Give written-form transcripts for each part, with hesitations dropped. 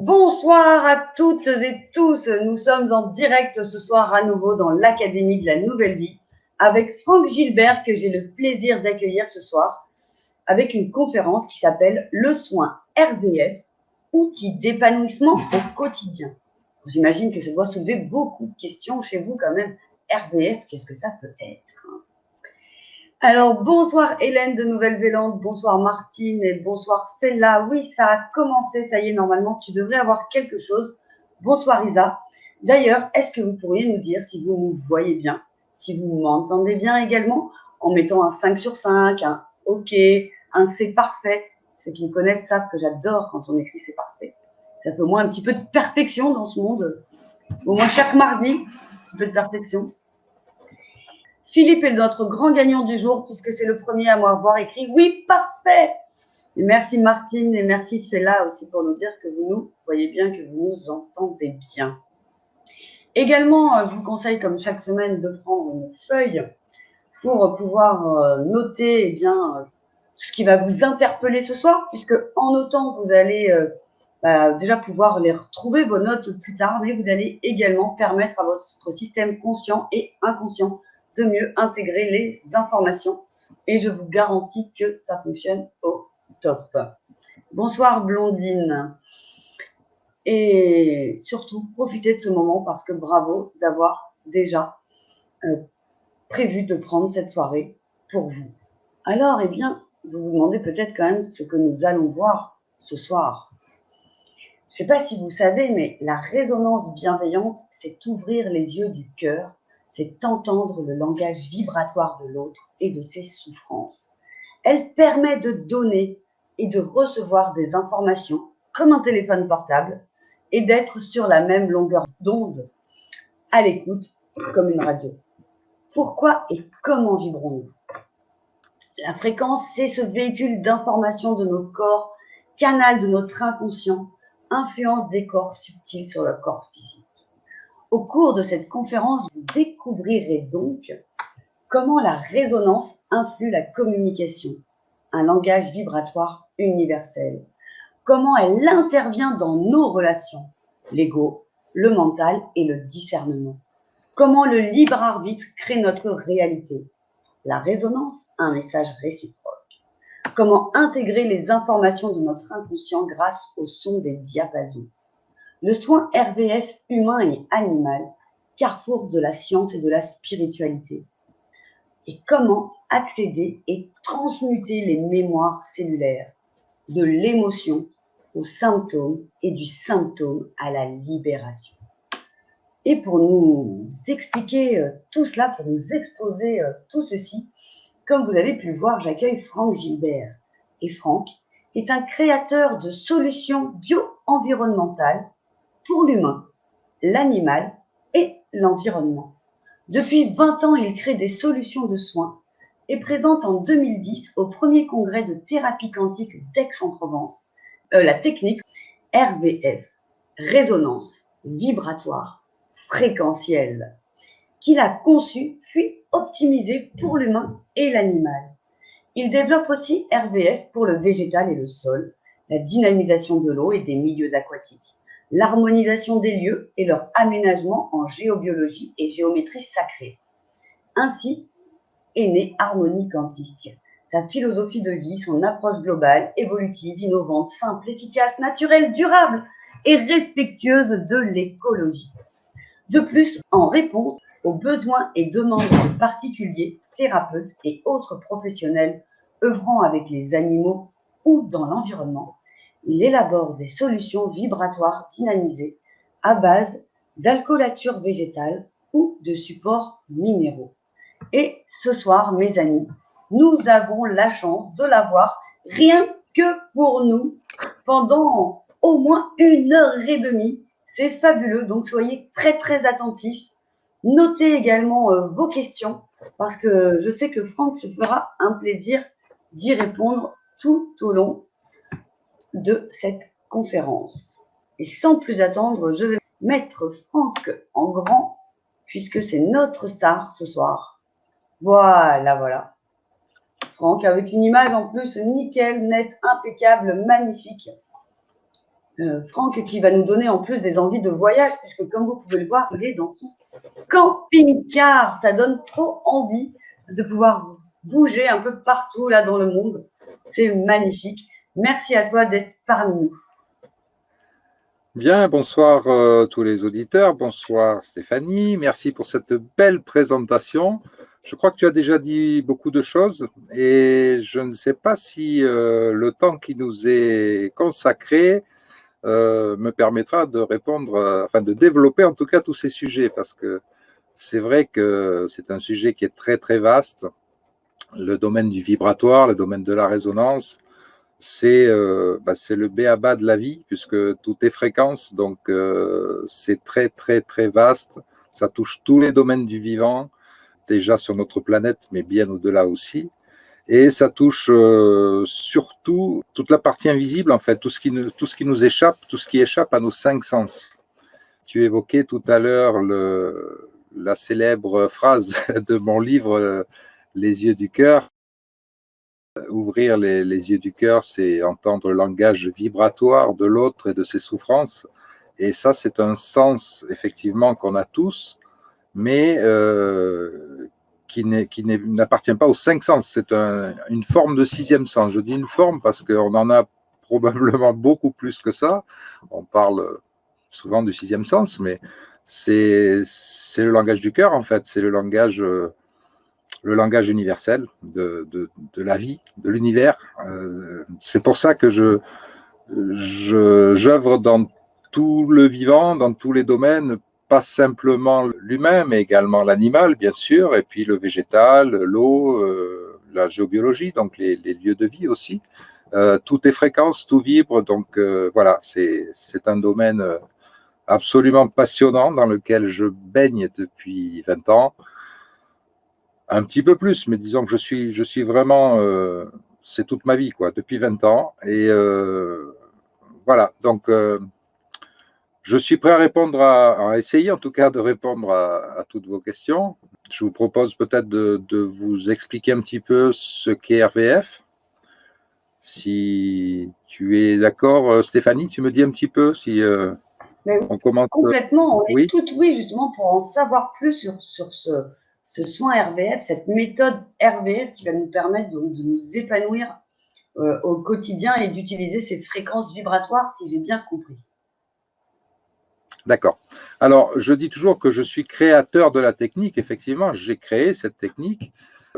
Bonsoir à toutes et tous, nous sommes en direct ce soir à nouveau dans l'Académie de la Nouvelle Vie avec Franck Gilbert que j'ai le plaisir d'accueillir ce soir avec une conférence qui s'appelle Le soin RVF, outils d'épanouissement au quotidien. J'imagine que ça doit soulever beaucoup de questions chez vous quand même. RVF, qu'est-ce que ça peut être ? Alors, bonsoir Hélène de Nouvelle-Zélande, bonsoir Martine et bonsoir Fella. Oui, ça a commencé, ça y est, normalement, tu devrais avoir quelque chose. Bonsoir Isa. D'ailleurs, est-ce que vous pourriez nous dire si vous nous voyez bien, si vous m'entendez bien également, en mettant un 5 sur 5, un OK, un c'est parfait. Ceux qui me connaissent savent que j'adore quand on écrit c'est parfait. Ça fait au moins un petit peu de perfection dans ce monde. Au moins chaque mardi, un petit peu de perfection. Philippe est notre grand gagnant du jour puisque c'est le premier à m'avoir écrit « Oui, parfait !» Et merci Martine et merci Fella aussi pour nous dire que vous nous voyez bien, que vous nous entendez bien. Également, je vous conseille comme chaque semaine de prendre une feuille pour pouvoir noter ce qui va vous interpeller ce soir, puisque en notant, vous allez déjà pouvoir les retrouver, vos notes plus tard, mais vous allez également permettre à votre système conscient et inconscient de mieux intégrer les informations. Et je vous garantis que ça fonctionne au top. Bonsoir Blondine. Et surtout, profitez de ce moment parce que bravo d'avoir déjà prévu de prendre cette soirée pour vous. Alors, eh bien, vous vous demandez peut-être quand même ce que nous allons voir ce soir. Je ne sais pas si vous savez, mais la résonance bienveillante, c'est ouvrir les yeux du cœur, c'est entendre le langage vibratoire de l'autre et de ses souffrances. Elle permet de donner et de recevoir des informations comme un téléphone portable et d'être sur la même longueur d'onde, à l'écoute comme une radio. Pourquoi et comment vibrons-nous ? La fréquence, c'est ce véhicule d'information de nos corps, canal de notre inconscient, influence des corps subtils sur le corps physique. Au cours de cette conférence, vous découvrirez donc comment la résonance influe la communication, un langage vibratoire universel, comment elle intervient dans nos relations, l'ego, le mental et le discernement, comment le libre arbitre crée notre réalité, la résonance, un message réciproque, comment intégrer les informations de notre inconscient grâce au son des diapasons, le soin RVF humain et animal, carrefour de la science et de la spiritualité, et comment accéder et transmuter les mémoires cellulaires, de l'émotion aux symptômes et du symptôme à la libération. Et pour nous expliquer tout cela, pour nous exposer tout ceci, comme vous avez pu le voir, j'accueille Franck Gilbert. Et Franck est un créateur de solutions bio-environnementales pour l'humain, l'animal et l'environnement. Depuis 20 ans, il crée des solutions de soins et présente en 2010 au premier congrès de thérapie quantique d'Aix-en-Provence la technique RVF, résonance vibratoire fréquentielle, qu'il a conçue puis optimisée pour l'humain et l'animal. Il développe aussi RVF pour le végétal et le sol, la dynamisation de l'eau et des milieux aquatiques, l'harmonisation des lieux et leur aménagement en géobiologie et géométrie sacrée. Ainsi est née Harmonie Quantique. Sa philosophie de vie, son approche globale, évolutive, innovante, simple, efficace, naturelle, durable et respectueuse de l'écologie. De plus, en réponse aux besoins et demandes de particuliers, thérapeutes et autres professionnels œuvrant avec les animaux ou dans l'environnement, il élabore des solutions vibratoires dynamisées à base d'alcoolature végétale ou de supports minéraux. Et ce soir, mes amis, nous avons la chance de l'avoir rien que pour nous pendant au moins 1h30. C'est fabuleux, donc soyez très très attentifs. Notez également vos questions parce que je sais que Franck se fera un plaisir d'y répondre tout au long de cette conférence. Et sans plus attendre, je vais mettre Franck en grand puisque c'est notre star ce soir. Voilà. Franck avec une image en plus nickel, nette, impeccable, magnifique. Franck qui va nous donner en plus des envies de voyage, puisque comme vous pouvez le voir, il est dans son camping-car. Ça donne trop envie de pouvoir bouger un peu partout là dans le monde. C'est magnifique. Merci à toi d'être parmi nous. Bien, bonsoir tous les auditeurs, bonsoir Stéphanie, merci pour cette belle présentation. Je crois que tu as déjà dit beaucoup de choses et je ne sais pas si le temps qui nous est consacré me permettra de répondre, enfin de développer en tout cas tous ces sujets parce que c'est vrai que c'est un sujet qui est très très vaste, le domaine du vibratoire, le domaine de la résonance, c'est le b.a.-ba de la vie, puisque tout est fréquence, donc c'est très, très, très vaste. Ça touche tous les domaines du vivant, déjà sur notre planète, mais bien au-delà aussi. Et ça touche surtout toute la partie invisible, en fait, tout ce qui nous échappe, tout ce qui échappe à nos cinq sens. Tu évoquais tout à l'heure la célèbre phrase de mon livre Les yeux du cœur. Ouvrir les yeux du cœur, c'est entendre le langage vibratoire de l'autre et de ses souffrances. Et ça, c'est un sens, effectivement, qu'on a tous, mais qui n'appartient pas aux cinq sens. C'est une forme de sixième sens. Je dis une forme parce qu'on en a probablement beaucoup plus que ça. On parle souvent du sixième sens, mais c'est le langage du cœur, en fait. C'est le langage universel de la vie, de l'univers. C'est pour ça que j'œuvre dans tout le vivant, dans tous les domaines, pas simplement l'humain, mais également l'animal, bien sûr, et puis le végétal, l'eau, la géobiologie, donc les lieux de vie aussi. Tout est fréquence, tout vibre, donc voilà, c'est un domaine absolument passionnant dans lequel je baigne depuis 20 ans. Un petit peu plus, mais disons que je suis vraiment, c'est toute ma vie, quoi, depuis 20 ans. Et voilà, donc je suis prêt à répondre, à essayer en tout cas de répondre à toutes vos questions. Je vous propose peut-être de vous expliquer un petit peu ce qu'est RVF. Si tu es d'accord, Stéphanie, tu me dis un petit peu si Mais on commence. complètement, on est Oui, toutes oui, justement, pour en savoir plus sur ce soin RVF, cette méthode RVF qui va nous permettre de nous épanouir au quotidien et d'utiliser ces fréquences vibratoires, si j'ai bien compris. d'accord. Alors, je dis toujours que je suis créateur de la technique. Effectivement, j'ai créé cette technique.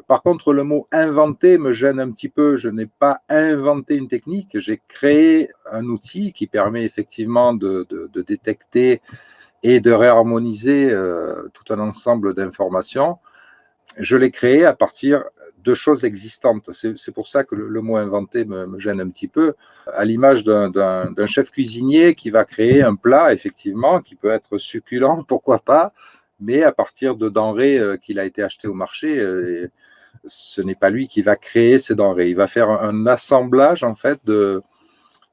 Par contre, le mot inventer me gêne un petit peu. Je n'ai pas inventé une technique. J'ai créé un outil qui permet effectivement de détecter et de réharmoniser tout un ensemble d'informations. Je l'ai créé à partir de choses existantes. C'est pour ça que le mot inventé me gêne un petit peu, à l'image d'un chef cuisinier qui va créer un plat, effectivement, qui peut être succulent, pourquoi pas, mais à partir de denrées qu'il a été acheté au marché. Ce n'est pas lui qui va créer ces denrées. Il va faire un assemblage, en fait, de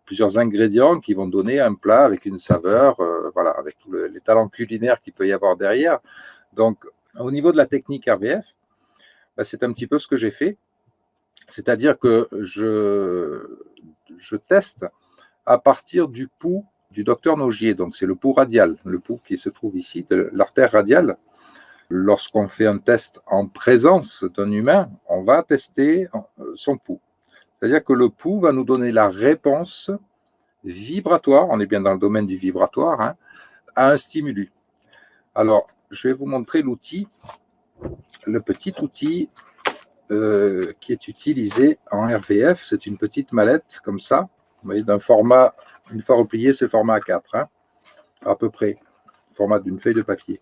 plusieurs ingrédients qui vont donner un plat avec une saveur, voilà, avec tous les talents culinaires qu'il peut y avoir derrière. Donc, au niveau de la technique RVF, ben, c'est un petit peu ce que j'ai fait. C'est-à-dire que je teste à partir du pouls du docteur Nogier. Donc, c'est le pouls radial, le pouls qui se trouve ici, de l'artère radiale. Lorsqu'on fait un test en présence d'un humain, on va tester son pouls. C'est-à-dire que le pouls va nous donner la réponse vibratoire, on est bien dans le domaine du vibratoire, hein, à un stimulus. Alors, je vais vous montrer l'outil, le petit outil qui est utilisé en RVF. C'est une petite mallette comme ça, vous voyez, d'un format, une fois replié, c'est format A4, hein, à peu près, format d'une feuille de papier.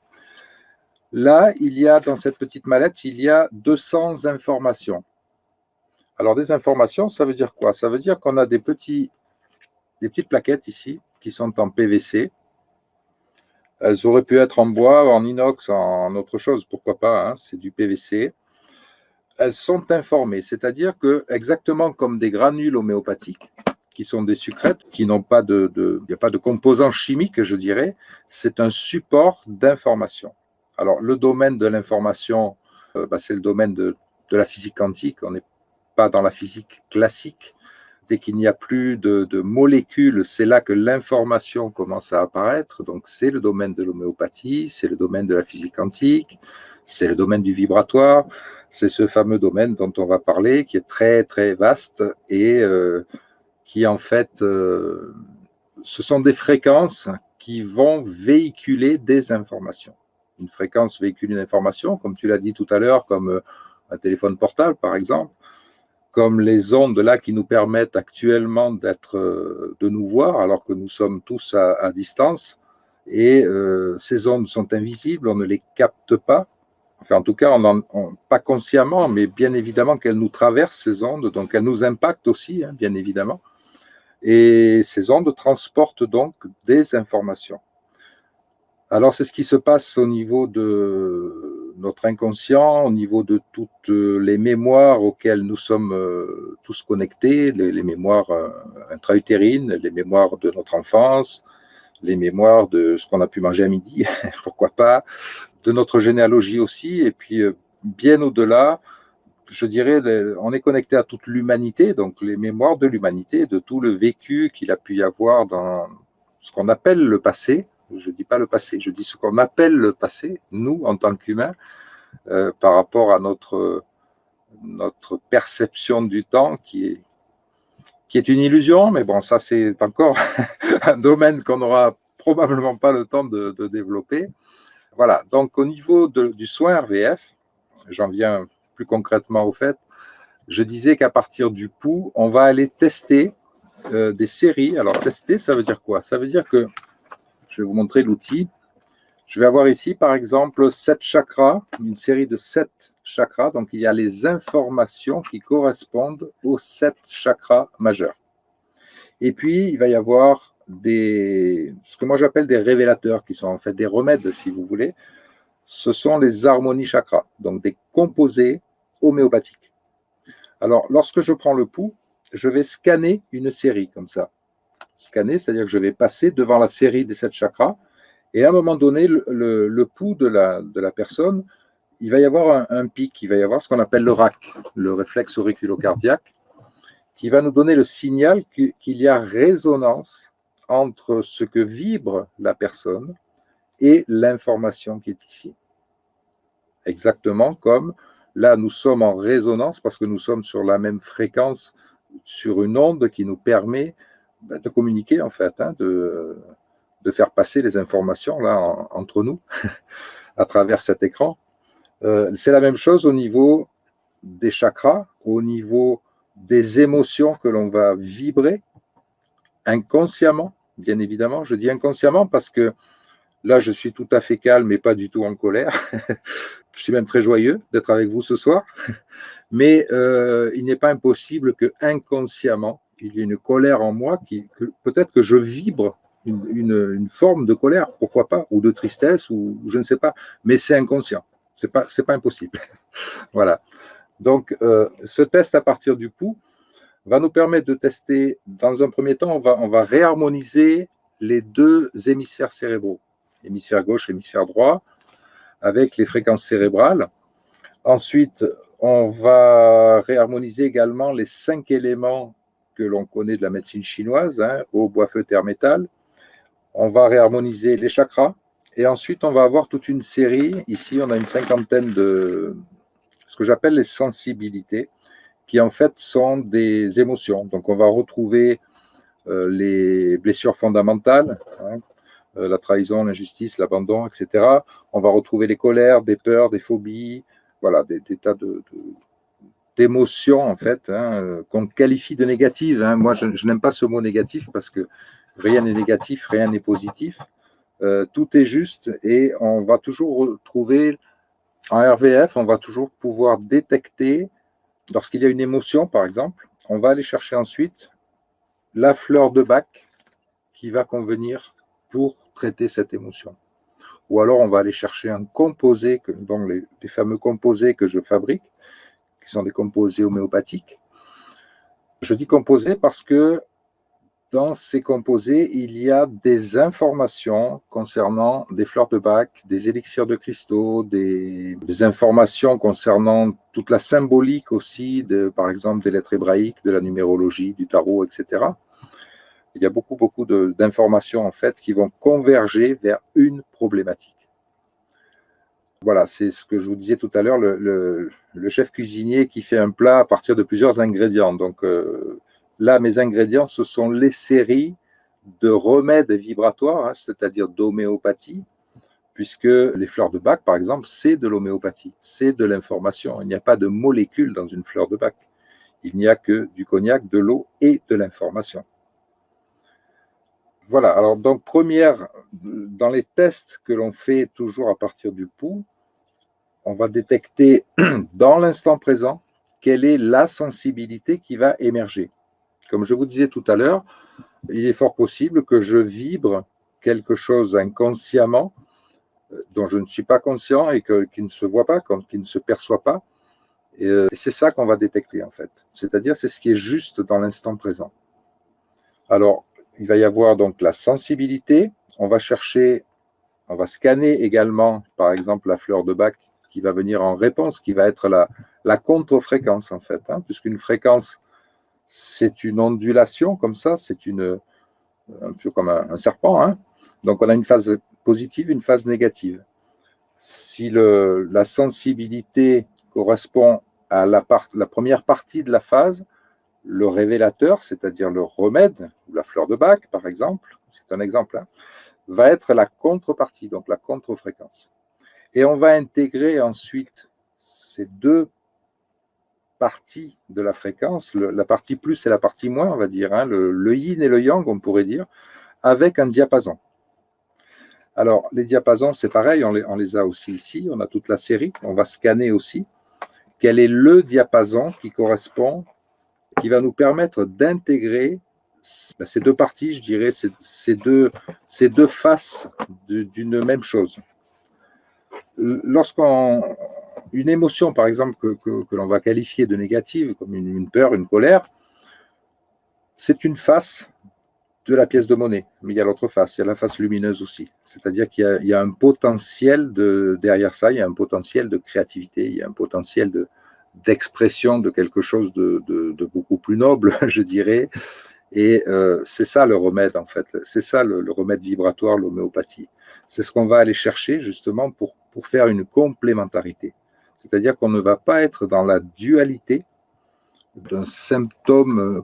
Là, il y a dans cette petite mallette, il y a 200 informations. Alors, des informations, ça veut dire quoi? Ça veut dire qu'on a des petites plaquettes ici qui sont en PVC. Elles auraient pu être en bois, en inox, en autre chose, pourquoi pas, hein, c'est du PVC. Elles sont informées, c'est-à-dire que, exactement comme des granules homéopathiques, qui sont des sucrètes, qui n'ont pas il n'y a pas de composants chimiques, je dirais, c'est un support d'information. Alors, le domaine de l'information, c'est le domaine de la physique quantique. On n'est pas dans la physique classique. Dès qu'il n'y a plus de molécules, c'est là que l'information commence à apparaître. Donc, c'est le domaine de l'homéopathie, c'est le domaine de la physique quantique, c'est le domaine du vibratoire. C'est ce fameux domaine dont on va parler, qui est très, très vaste et qui, en fait, ce sont des fréquences qui vont véhiculer des informations. Une fréquence véhicule une information, comme tu l'as dit tout à l'heure, comme un téléphone portable, par exemple, comme les ondes là qui nous permettent actuellement de nous voir alors que nous sommes tous à distance. Et ces ondes sont invisibles, on ne les capte pas. Enfin, en tout cas, pas consciemment, mais bien évidemment qu'elles nous traversent, ces ondes, donc elles nous impactent aussi, hein, bien évidemment. Et ces ondes transportent donc des informations. Alors, c'est ce qui se passe au niveau de notre inconscient, au niveau de toutes les mémoires auxquelles nous sommes tous connectés, les mémoires intra-utérines, les mémoires de notre enfance, les mémoires de ce qu'on a pu manger à midi, pourquoi pas, de notre généalogie aussi, et puis bien au-delà, je dirais, on est connecté à toute l'humanité, donc les mémoires de l'humanité, de tout le vécu qu'il a pu y avoir dans ce qu'on appelle le passé. Je ne dis pas le passé, je dis ce qu'on appelle le passé, nous, en tant qu'humains, par rapport à notre perception du temps qui est une illusion, mais bon, ça c'est encore un domaine qu'on n'aura probablement pas le temps de développer. Voilà, donc au niveau du soin RVF, j'en viens plus concrètement au fait, je disais qu'à partir du pouls, on va aller tester des séries. Alors tester, ça veut dire quoi? Ça veut dire que, je vais vous montrer l'outil, je vais avoir ici par exemple 7 chakras, une série de 7 chakras, donc il y a les informations qui correspondent aux 7 chakras majeurs. Et puis il va y avoir ce que moi j'appelle des révélateurs, qui sont en fait des remèdes si vous voulez. Ce sont les harmonies chakras, donc des composés homéopathiques. Alors, lorsque je prends le pouls, je vais scanner une série comme ça. Scanner, c'est-à-dire que je vais passer devant la série des 7 chakras, et à un moment donné, le pouls de la personne, il va y avoir un pic, il va y avoir ce qu'on appelle le RAC, le réflexe auriculocardiaque, qui va nous donner le signal qu'il y a résonance entre ce que vibre la personne et l'information qui est ici. Exactement comme là, nous sommes en résonance parce que nous sommes sur la même fréquence, sur une onde qui nous permet de communiquer, en fait, hein, de faire passer les informations là entre nous à travers cet écran. C'est la même chose au niveau des chakras, au niveau des émotions que l'on va vibrer inconsciemment, bien évidemment. Je dis inconsciemment parce que là, je suis tout à fait calme et pas du tout en colère. Je suis même très joyeux d'être avec vous ce soir. Mais il n'est pas impossible que inconsciemment, il y ait une colère en moi, peut-être que je vibre une forme de colère, pourquoi pas, ou de tristesse, ou je ne sais pas. Mais c'est inconscient. C'est pas impossible. Voilà. Donc, ce test à partir du pouls va nous permettre de tester, dans un premier temps, on va réharmoniser les deux hémisphères cérébraux, hémisphère gauche, hémisphère droit, avec les fréquences cérébrales. Ensuite, on va réharmoniser également les 5 éléments que l'on connaît de la médecine chinoise, hein, eau, bois, feu, terre, métal. On va réharmoniser les chakras. Et ensuite, on va avoir toute une série. Ici, on a une cinquantaine de ce que j'appelle les sensibilités, qui en fait sont des émotions. Donc, on va retrouver les blessures fondamentales, hein, la trahison, l'injustice, l'abandon, etc. On va retrouver les colères, des peurs, des phobies, voilà, des tas d'émotions, en fait, hein, qu'on qualifie de négatives. Hein. Moi, je n'aime pas ce mot négatif parce que rien n'est négatif, rien n'est positif. Tout est juste et on va toujours trouver, en RVF, on va toujours pouvoir détecter, lorsqu'il y a une émotion, par exemple, on va aller chercher ensuite la fleur de bac qui va convenir pour traiter cette émotion. Ou alors, on va aller chercher un composé, donc les fameux composés que je fabrique, qui sont des composés homéopathiques. Je dis composés parce que dans ces composés, il y a des informations concernant des fleurs de bac, des élixirs de cristaux, des informations concernant toute la symbolique aussi, par exemple des lettres hébraïques, de la numérologie, du tarot, etc. Il y a beaucoup d'informations en fait qui vont converger vers une problématique. Voilà, c'est ce que je vous disais tout à l'heure, le chef cuisinier qui fait un plat à partir de plusieurs ingrédients. Donc là, mes ingrédients, ce sont les séries de remèdes vibratoires, hein, c'est-à-dire d'homéopathie, puisque les fleurs de bac, par exemple, c'est de l'homéopathie, c'est de l'information. Il n'y a pas de molécules dans une fleur de bac. Il n'y a que du cognac, de l'eau et de l'information. Voilà, alors donc dans les tests que l'on fait toujours à partir du pouls, on va détecter dans l'instant présent quelle est la sensibilité qui va émerger. Comme je vous disais tout à l'heure, il est fort possible que je vibre quelque chose inconsciemment dont je ne suis pas conscient et qui ne se voit pas, qui ne se perçoit pas. Et c'est ça qu'on va détecter en fait. C'est-à-dire c'est ce qui est juste dans l'instant présent. Alors, il va y avoir donc la sensibilité. On va scanner également, par exemple, la fleur de bac qui va venir en réponse, qui va être la contre-fréquence en fait, hein, puisqu'une fréquence, c'est une ondulation comme ça, c'est un peu comme un serpent. Hein. Donc on a une phase positive, une phase négative. Si la sensibilité correspond à la première partie de la phase, le révélateur, c'est-à-dire le remède, ou la fleur de bac par exemple, c'est un exemple, hein, va être la contrepartie, donc la contre-fréquence. Et on va intégrer ensuite ces deux parties de la fréquence, la partie plus et la partie moins, on va dire, hein, le yin et le yang, on pourrait dire, avec un diapason. Alors, les diapasons, c'est pareil, on les a aussi ici, on a toute la série, on va scanner aussi quel est le diapason qui correspond, qui va nous permettre d'intégrer ces deux parties, je dirais, ces deux faces d'une même chose. Une émotion, par exemple, que l'on va qualifier de négative, comme une peur, une colère, c'est une face de la pièce de monnaie. Mais il y a l'autre face, il y a la face lumineuse aussi. C'est-à-dire qu'il y a un potentiel derrière ça, il y a un potentiel de créativité, il y a un potentiel d'expression de quelque chose de beaucoup plus noble, je dirais. Et c'est ça le remède, en fait. C'est ça le remède vibratoire, l'homéopathie. C'est ce qu'on va aller chercher, justement, pour faire une complémentarité. C'est-à-dire qu'on ne va pas être dans la dualité d'un symptôme,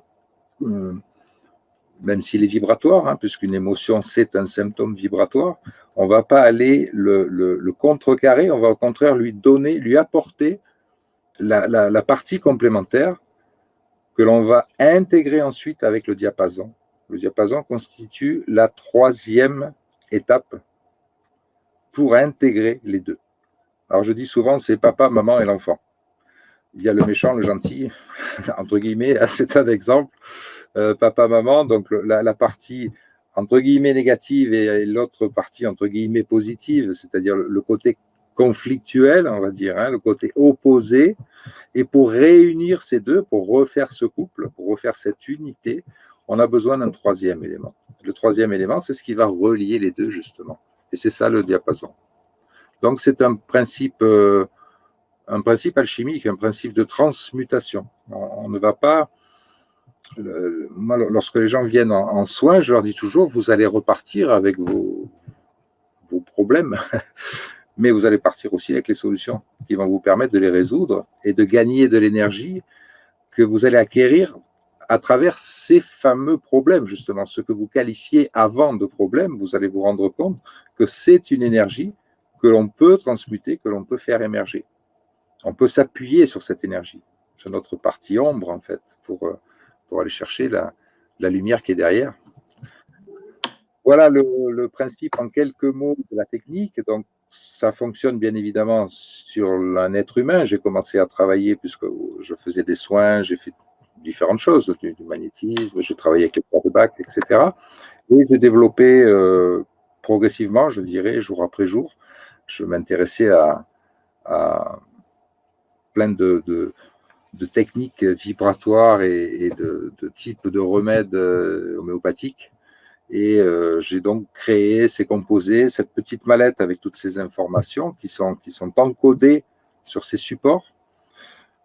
même s'il est vibratoire, hein, puisqu'une émotion, c'est un symptôme vibratoire, on ne va pas aller le contrecarrer, on va au contraire lui apporter la partie complémentaire que l'on va intégrer ensuite avec le diapason. Le diapason constitue la troisième étape pour intégrer les deux. Alors je dis souvent, c'est papa, maman et l'enfant. Il y a le méchant, le gentil, entre guillemets, c'est un exemple. Papa, maman, donc la partie entre guillemets négative et l'autre partie entre guillemets positive, c'est-à-dire le côté conflictuel, on va dire, hein, le côté opposé. Et pour réunir ces deux, pour refaire ce couple, pour refaire cette unité, on a besoin d'un troisième élément. Le troisième élément, c'est ce qui va relier les deux, justement. Et c'est ça le diapason. Donc, c'est un principe alchimique, un principe de transmutation. On ne va pas... Moi, lorsque les gens viennent en soins, je leur dis toujours, vous allez repartir avec vos problèmes, mais vous allez partir aussi avec les solutions qui vont vous permettre de les résoudre et de gagner de l'énergie que vous allez acquérir à travers ces fameux problèmes, justement, ce que vous qualifiez avant de problème, vous allez vous rendre compte que c'est une énergie que l'on peut transmuter, que l'on peut faire émerger. On peut s'appuyer sur cette énergie, sur notre partie ombre, en fait, pour aller chercher la lumière qui est derrière. Voilà le principe en quelques mots de la technique. Donc, ça fonctionne bien évidemment sur un être humain. J'ai commencé à travailler puisque je faisais des soins, j'ai fait différentes choses, du magnétisme, j'ai travaillé avec les fleurs de bac, etc. Et j'ai développé progressivement, je dirais, jour après jour. Je m'intéressais à plein de techniques vibratoires et de types de remèdes homéopathiques. Et j'ai donc créé ces composés, cette petite mallette avec toutes ces informations qui sont encodées sur ces supports.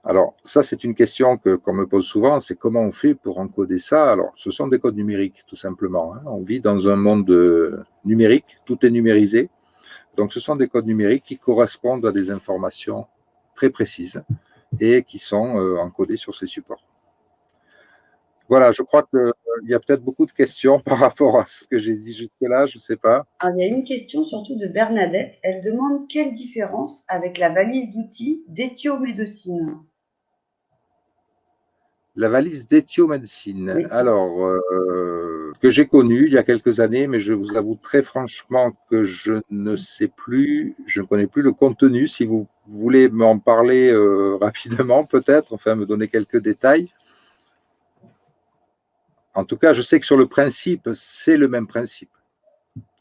Alors, ça, c'est une question qu'on me pose souvent, c'est comment on fait pour encoder ça? Alors, ce sont des codes numériques, tout simplement. Hein. On vit dans un monde numérique, tout est numérisé. Donc, ce sont des codes numériques qui correspondent à des informations très précises et qui sont encodées sur ces supports. Voilà, je crois qu'il y a peut-être beaucoup de questions par rapport à ce que j'ai dit jusque-là, je ne sais pas. Alors, il y a une question surtout de Bernadette. Elle demande quelle différence avec la valise d'outils d'éthiomédecine. La valise d'éthiomédecine, Oui. alors, que j'ai connue il y a quelques années, mais je vous avoue très franchement que je ne sais plus, je ne connais plus le contenu. Si vous voulez m'en parler rapidement, peut-être, enfin me donner quelques détails. En tout cas, je sais que sur le principe, c'est le même principe.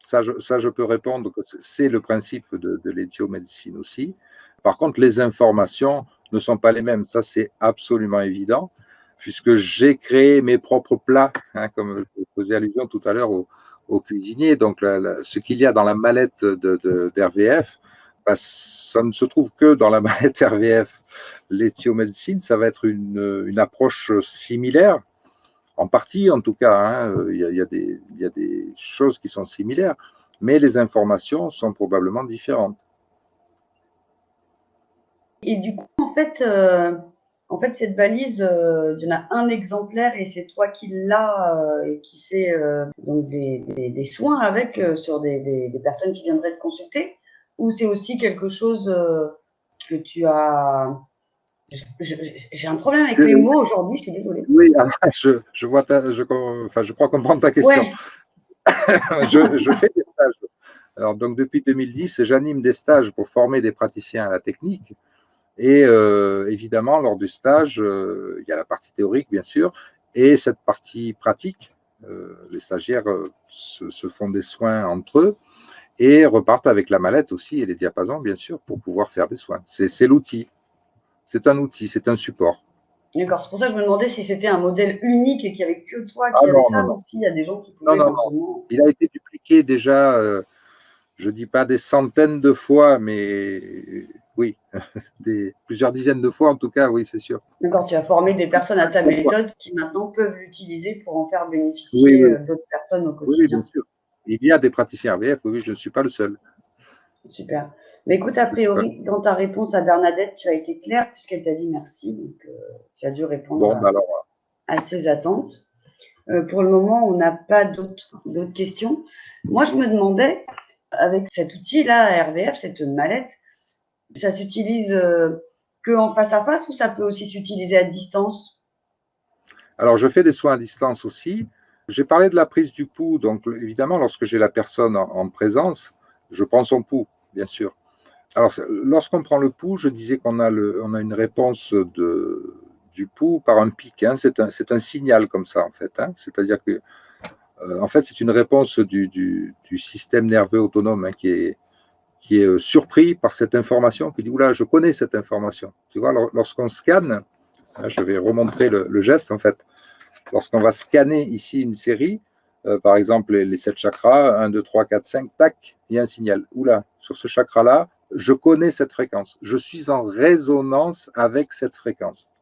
Ça, je peux répondre que c'est le principe de l'éthiomédecine aussi. Par contre, les informations ne sont pas les mêmes. Ça, c'est absolument évident, puisque j'ai créé mes propres plats, hein, comme je faisais allusion tout à l'heure au cuisinier. Donc, ce qu'il y a dans la mallette d'RVF, bah, ça ne se trouve que dans la mallette RVF. L'éthiomédecine, ça va être une approche similaire. En partie, en tout cas, hein, il y a des choses qui sont similaires, mais les informations sont probablement différentes. Et du coup, en fait cette valise, il y en a un exemplaire et c'est toi qui l'as et qui fait donc des soins avec sur des personnes qui viendraient te consulter, ou c'est aussi quelque chose que tu as. J'ai un problème avec mes mots aujourd'hui, je suis désolée. Oui, je vois enfin, je crois comprendre ta question. Ouais. Je fais des stages. Alors, donc, depuis 2010, j'anime des stages pour former des praticiens à la technique. Et évidemment, lors du stage, il y a la partie théorique, bien sûr, et cette partie pratique. Les stagiaires se font des soins entre eux et repartent avec la mallette aussi et les diapasons, bien sûr, pour pouvoir faire des soins. C'est l'outil. C'est un outil, c'est un support. D'accord, c'est pour ça que je me demandais si c'était un modèle unique et qu'il n'y avait que toi Ah qui avais non, non, ça, non. ou s'il y a des gens qui Non, pouvaient non, non. éventuellement. Il a été dupliqué déjà, je ne dis pas des centaines de fois, mais oui, plusieurs dizaines de fois en tout cas, oui, c'est sûr. D'accord, tu as formé des personnes à ta méthode qui maintenant peuvent l'utiliser pour en faire Oui, bénéficier oui, d'autres personnes au oui, bien quotidien. sûr. Il y a des praticiens RVF, oui, je ne suis pas le seul. Super. Mais écoute, a priori, dans ta réponse à Bernadette, tu as été claire puisqu'elle t'a dit merci. Donc, tu as dû répondre Bon, ben alors, à ses attentes. Pour le moment, on n'a pas d'autres questions. Moi, je me demandais, avec cet outil-là, RVF, cette mallette, ça s'utilise que en face à face ou ça peut aussi s'utiliser à distance? alors, je fais des soins à distance aussi. J'ai parlé de la prise du pouls, donc évidemment, lorsque j'ai la personne en présence, je prends son pouls, bien sûr. Alors, lorsqu'on prend le pouls, je disais qu'on a, on a une réponse du pouls par un pic. Hein. C'est un signal comme ça, en fait. Hein. C'est-à-dire que, en fait, c'est une réponse du système nerveux autonome hein, qui est surpris par cette information, qui dit, oula, je connais cette information. Tu vois, lorsqu'on scanne, hein, je vais remontrer le geste, en fait. Lorsqu'on va scanner ici une série, par exemple les 7 chakras, 1, 2, 3, 4, 5, tac, il y a un signal. Oula, sur ce chakra-là, je connais cette fréquence. Je suis en résonance avec cette fréquence.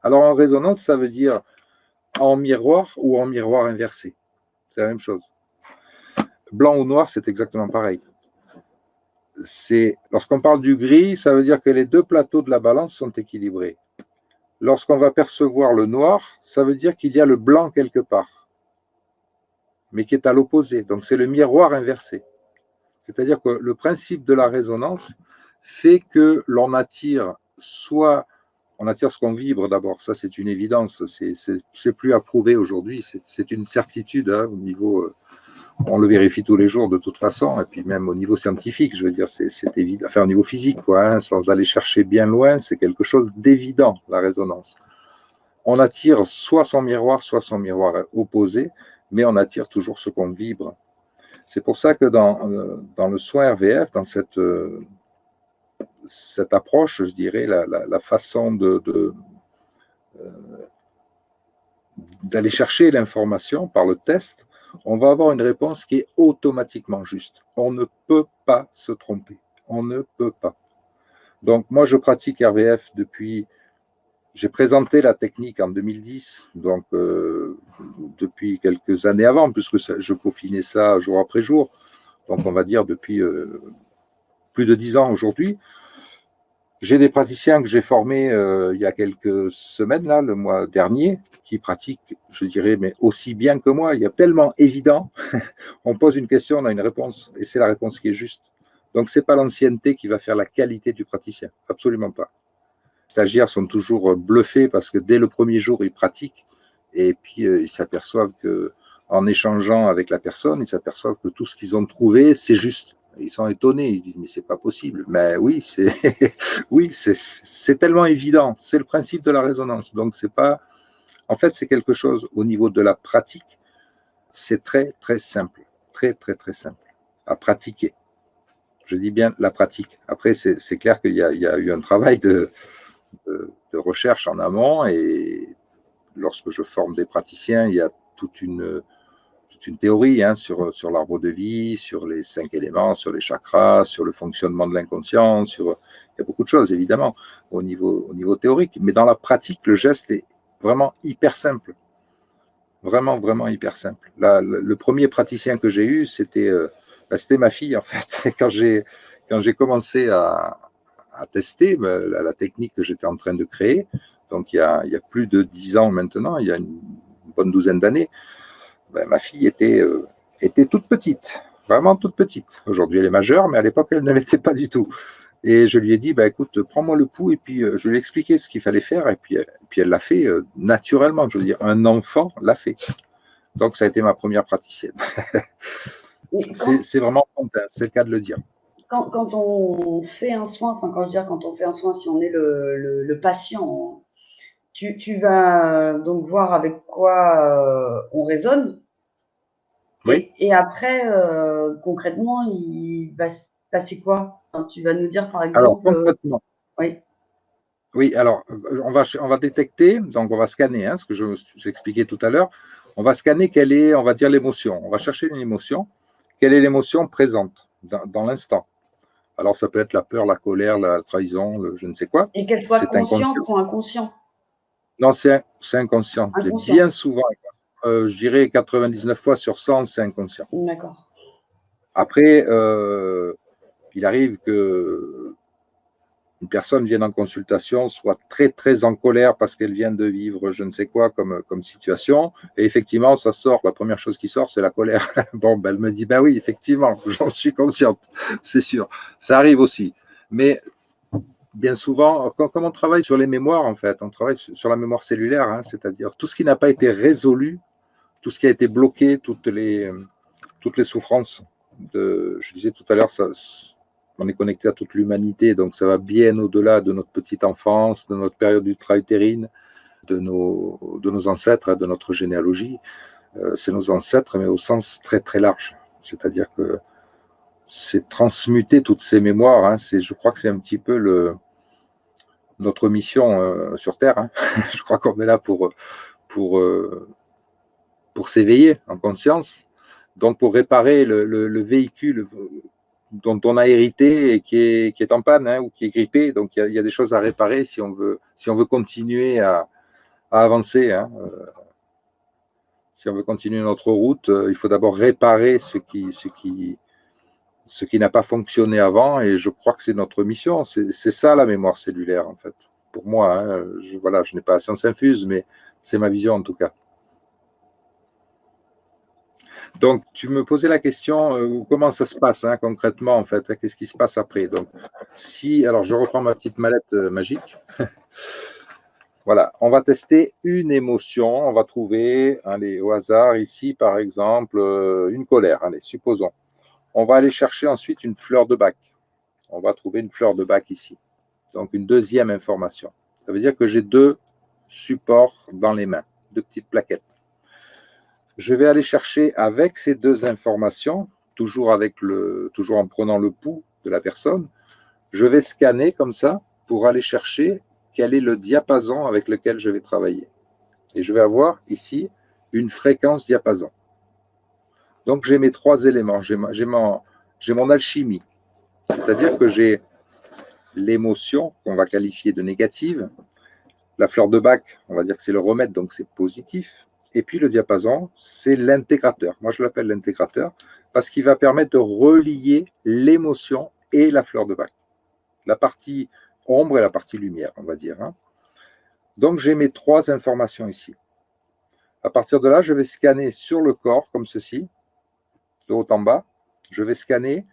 Alors en résonance, ça veut dire en miroir ou en miroir inversé. C'est la même chose. Blanc ou noir, c'est exactement pareil. Lorsqu'on parle du gris, ça veut dire que les deux plateaux de la balance sont équilibrés. Lorsqu'on va percevoir le noir, ça veut dire qu'il y a le blanc quelque part, mais qui est à l'opposé. Donc c'est le miroir inversé. C'est-à-dire que le principe de la résonance fait que l'on attire on attire ce qu'on vibre d'abord, ça c'est une évidence, c'est plus à prouver aujourd'hui, c'est une certitude hein, au niveau, on le vérifie tous les jours de toute façon, et puis même au niveau scientifique, je veux dire, c'est évident, enfin au niveau physique, quoi, hein, sans aller chercher bien loin, c'est quelque chose d'évident, la résonance. On attire soit son miroir opposé, mais on attire toujours ce qu'on vibre. C'est pour ça que dans le soin RVF, dans cette approche, je dirais, la façon d'aller chercher l'information par le test, on va avoir une réponse qui est automatiquement juste. On ne peut pas se tromper. On ne peut pas. Donc, moi, je pratique RVF depuis... J'ai présenté la technique en 2010, donc depuis quelques années avant, puisque je peaufinais ça jour après jour. Donc, on va dire depuis plus de 10 ans aujourd'hui. J'ai des praticiens que j'ai formés il y a quelques semaines, là, le mois dernier, qui pratiquent, je dirais, mais aussi bien que moi. Il y a tellement évident. On pose une question, on a une réponse, et c'est la réponse qui est juste. Donc, ce n'est pas l'ancienneté qui va faire la qualité du praticien. Absolument pas. Les stagiaires sont toujours bluffés parce que dès le premier jour, ils pratiquent, et puis ils s'aperçoivent qu'en échangeant avec la personne, ils s'aperçoivent que tout ce qu'ils ont trouvé, c'est juste. Ils sont étonnés, ils disent mais c'est pas possible. Mais oui, c'est oui, c'est tellement évident. C'est le principe de la résonance. Donc c'est pas, en fait, c'est quelque chose au niveau de la pratique. C'est très très simple, très très très simple à pratiquer. Je dis bien la pratique. Après, c'est clair qu'il y a eu un travail de recherche en amont, et lorsque je forme des praticiens, il y a toute une théorie sur l'arbre de vie, sur les 5 éléments, sur les chakras, sur le fonctionnement de l'inconscient, il y a beaucoup de choses évidemment au niveau théorique, mais dans la pratique, le geste est vraiment hyper simple, vraiment, vraiment hyper simple. Là, le premier praticien que j'ai eu, c'était ma fille en fait. C'est quand j'ai commencé à tester la technique que j'étais en train de créer, donc il y a plus de 10 ans maintenant, il y a une bonne douzaine d'années. Ma fille était toute petite, vraiment toute petite. Aujourd'hui, elle est majeure, mais à l'époque, elle ne l'était pas du tout. Et je lui ai dit, écoute, prends-moi le pouls, et puis je lui ai expliqué ce qu'il fallait faire, et puis elle l'a fait naturellement. Je veux dire, un enfant l'a fait. Donc, ça a été ma première praticienne. C'est vraiment content, c'est le cas de le dire. Quand on fait un soin, enfin quand je dis quand on fait un soin, si on est le patient, tu vas donc voir avec quoi on résonne. Oui. Et après, concrètement, il va se passer quoi? Enfin, tu vas nous dire par Alors, exemple. concrètement, Oui. oui, alors on va détecter, donc on va scanner, ce que j'expliquais tout à l'heure. On va scanner quelle est, on va dire, l'émotion. On va chercher une émotion. Quelle est l'émotion présente dans l'instant? Alors ça peut être la peur, la colère, la trahison, je ne sais quoi. Et qu'elle soit C'est inconscient. consciente ou inconscient. Non, c'est inconscient. Et Inconscient. bien souvent, je dirais 99 fois sur 100, c'est inconscient. D'accord. Après, il arrive que une personne vienne en consultation, soit très très en colère parce qu'elle vient de vivre je ne sais quoi comme situation, et effectivement ça sort, la première chose qui sort c'est la colère. Bon, elle me dit oui, effectivement, j'en suis consciente, c'est sûr, ça arrive aussi, mais bien souvent, comme on travaille sur les mémoires, en fait, on travaille sur la mémoire cellulaire, c'est-à-dire tout ce qui n'a pas été résolu, tout ce qui a été bloqué, toutes les souffrances je disais tout à l'heure, on est connecté à toute l'humanité, donc ça va bien au-delà de notre petite enfance, de notre période ultra-utérine, de nos ancêtres, de notre généalogie. C'est nos ancêtres, mais au sens très très large. C'est-à-dire que c'est transmuter toutes ces mémoires. Je crois que c'est un petit peu notre mission sur Terre. Je crois qu'on est là pour s'éveiller en conscience, donc pour réparer le véhicule dont on a hérité et qui est en panne ou qui est grippé. Donc il y a des choses à réparer si on veut continuer à avancer. Si on veut continuer notre route, il faut d'abord réparer ce qui n'a pas fonctionné avant, et je crois que c'est notre mission. C'est ça la mémoire cellulaire en fait. Pour moi, je n'ai pas la science infuse, mais c'est ma vision en tout cas. Donc, tu me posais la question, comment ça se passe concrètement, en fait, qu'est-ce qui se passe après? Donc, alors je reprends ma petite mallette magique. Voilà, on va tester une émotion, on va trouver, allez, au hasard, ici, par exemple, une colère, allez, supposons. On va aller chercher ensuite une fleur de bac. On va trouver une fleur de bac ici. Donc, une deuxième information. Ça veut dire que j'ai deux supports dans les mains, deux petites plaquettes. Je vais aller chercher avec ces deux informations, toujours en prenant le pouls de la personne, je vais scanner comme ça pour aller chercher quel est le diapason avec lequel je vais travailler. Et je vais avoir ici une fréquence diapason. Donc, j'ai mes trois éléments. J'ai mon alchimie, c'est-à-dire que j'ai l'émotion qu'on va qualifier de négative. La fleur de Bach, on va dire que c'est le remède, donc c'est positif. Et puis le diapason, c'est l'intégrateur. Moi, je l'appelle l'intégrateur parce qu'il va permettre de relier l'émotion et la fleur de Bach. La partie ombre et la partie lumière, on va dire. Donc, j'ai mes trois informations ici. À partir de là, je vais scanner sur le corps, comme ceci, de haut en bas. Je vais scanner.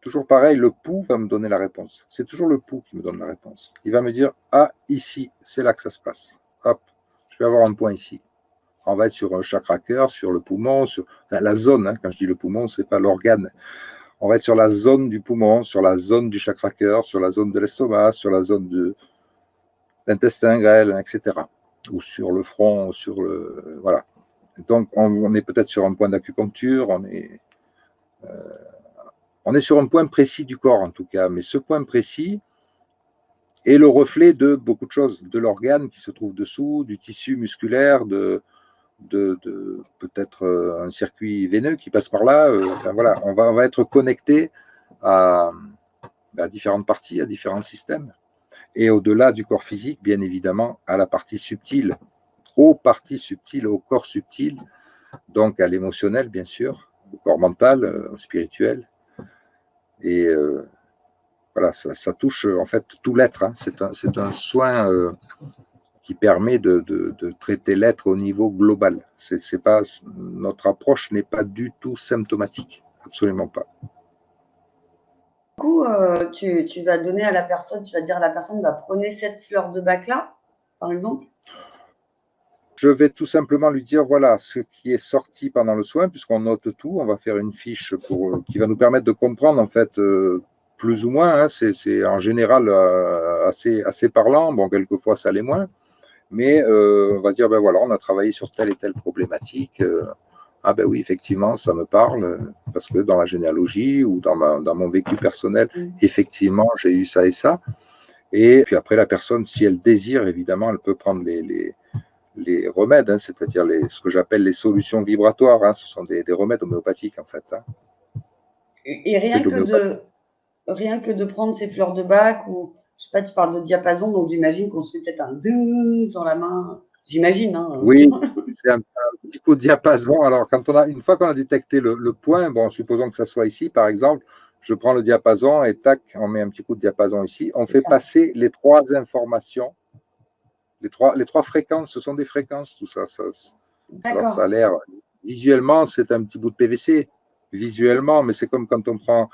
Toujours pareil, le pouls va me donner la réponse. C'est toujours le pouls qui me donne la réponse. Il va me dire, ah, ici, c'est là que ça se passe. Hop, je vais avoir un point ici. On va être sur un chakra cœur, sur le poumon, sur la zone. Quand je dis le poumon, ce n'est pas l'organe. On va être sur la zone du poumon, sur la zone du chakra cœur, sur la zone de l'estomac, sur la zone de l'intestin grêle, etc. Ou sur le front, sur le... Voilà. Donc, on est peut-être sur un point d'acupuncture, on est sur un point précis du corps, en tout cas. Mais ce point précis est le reflet de beaucoup de choses, de l'organe qui se trouve dessous, du tissu musculaire, de peut-être un circuit veineux qui passe par là. Enfin, voilà, on va être connecté à différentes parties, à différents systèmes. Et au-delà du corps physique, bien évidemment, à la partie subtile, aux parties subtiles, au corps subtil, donc à l'émotionnel, bien sûr, au corps mental, au spirituel. Et voilà, ça touche en fait tout l'être. C'est un soin qui permet de traiter l'être au niveau global. Notre approche n'est pas du tout symptomatique, absolument pas. Du coup, tu vas donner à la personne, tu vas dire à la personne, prenez cette fleur de Bach là, par exemple. Je vais tout simplement lui dire, voilà, ce qui est sorti pendant le soin, puisqu'on note tout, on va faire une fiche qui va nous permettre de comprendre, en fait, plus ou moins, c'est en général assez parlant, bon, quelquefois ça l'est moins, mais on va dire, ben voilà, on a travaillé sur telle et telle problématique, ah ben oui, effectivement, ça me parle, parce que dans la généalogie ou dans mon vécu personnel, effectivement, j'ai eu ça et ça, et puis après, la personne, si elle désire, évidemment, elle peut prendre les remèdes, c'est-à-dire ce que j'appelle les solutions vibratoires, ce sont des remèdes homéopathiques, en fait. Et rien que de prendre ces fleurs de Bach, ou je sais pas, tu parles de diapason, donc j'imagine qu'on se fait peut-être un ding sur la main. J'imagine. Oui, c'est un petit coup de diapason. Alors, une fois qu'on a détecté le point, bon, supposons que ça soit ici, par exemple, je prends le diapason et tac, on met un petit coup de diapason ici. On fait passer les trois informations. Les trois fréquences, ce sont des fréquences, tout ça. Alors, ça a l'air, visuellement, c'est un petit bout de PVC, visuellement, mais c'est comme quand on prend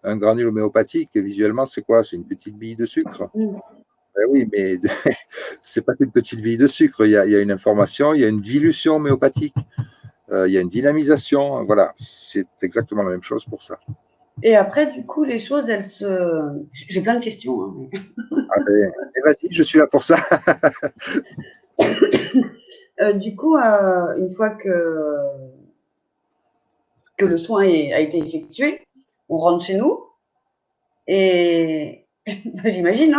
un granule homéopathique, et visuellement, c'est quoi? C'est une petite bille de sucre. Ben oui, mais c'est pas qu'une petite bille de sucre, il y a une information, il y a une dilution homéopathique, il y a une dynamisation, voilà, c'est exactement la même chose pour ça. Et après, du coup, les choses, elles se... J'ai plein de questions. Ah ben, vas-y, je suis là pour ça. Du coup, une fois que le soin a été effectué, on rentre chez nous et j'imagine,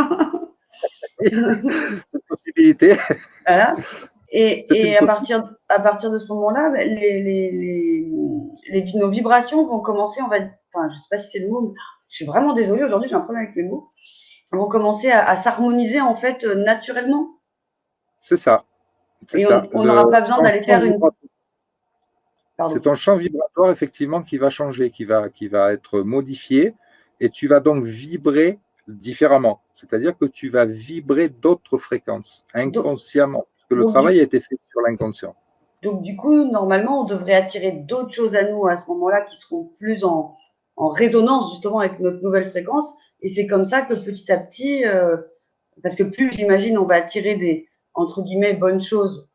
C'est une possibilité. Voilà. Et à partir de ce moment-là, nos vibrations vont commencer, enfin, je sais pas si c'est le mot, mais je suis vraiment désolée aujourd'hui, j'ai un problème avec les mots, vont commencer à s'harmoniser en fait naturellement. C'est ça. Et on n'aura pas besoin d'aller faire une... C'est ton champ vibratoire, effectivement, qui va changer, qui va être modifié, et tu vas donc vibrer différemment. C'est-à-dire que tu vas vibrer d'autres fréquences, inconsciemment, parce que le travail a été fait sur l'inconscient. Donc, du coup, normalement, on devrait attirer d'autres choses à nous à ce moment-là qui seront plus en résonance, justement, avec notre nouvelle fréquence. Et c'est comme ça que petit à petit, parce que plus, j'imagine, on va attirer des, entre guillemets, bonnes choses,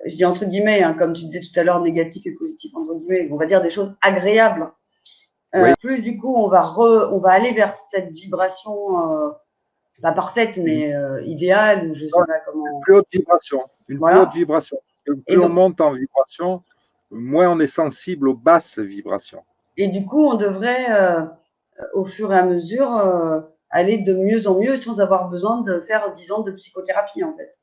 je dis entre guillemets, comme tu disais tout à l'heure, négatif et positif, entre guillemets, on va dire des choses agréables. Oui. Plus du coup, on va aller vers cette vibration, pas parfaite, mais idéale, ou je sais pas comment. Une plus haute vibration. Plus haute vibration. Plus on monte en vibration, moins on est sensible aux basses vibrations. Et du coup, on devrait, au fur et à mesure, aller de mieux en mieux sans avoir besoin de faire 10 ans de psychothérapie, en fait.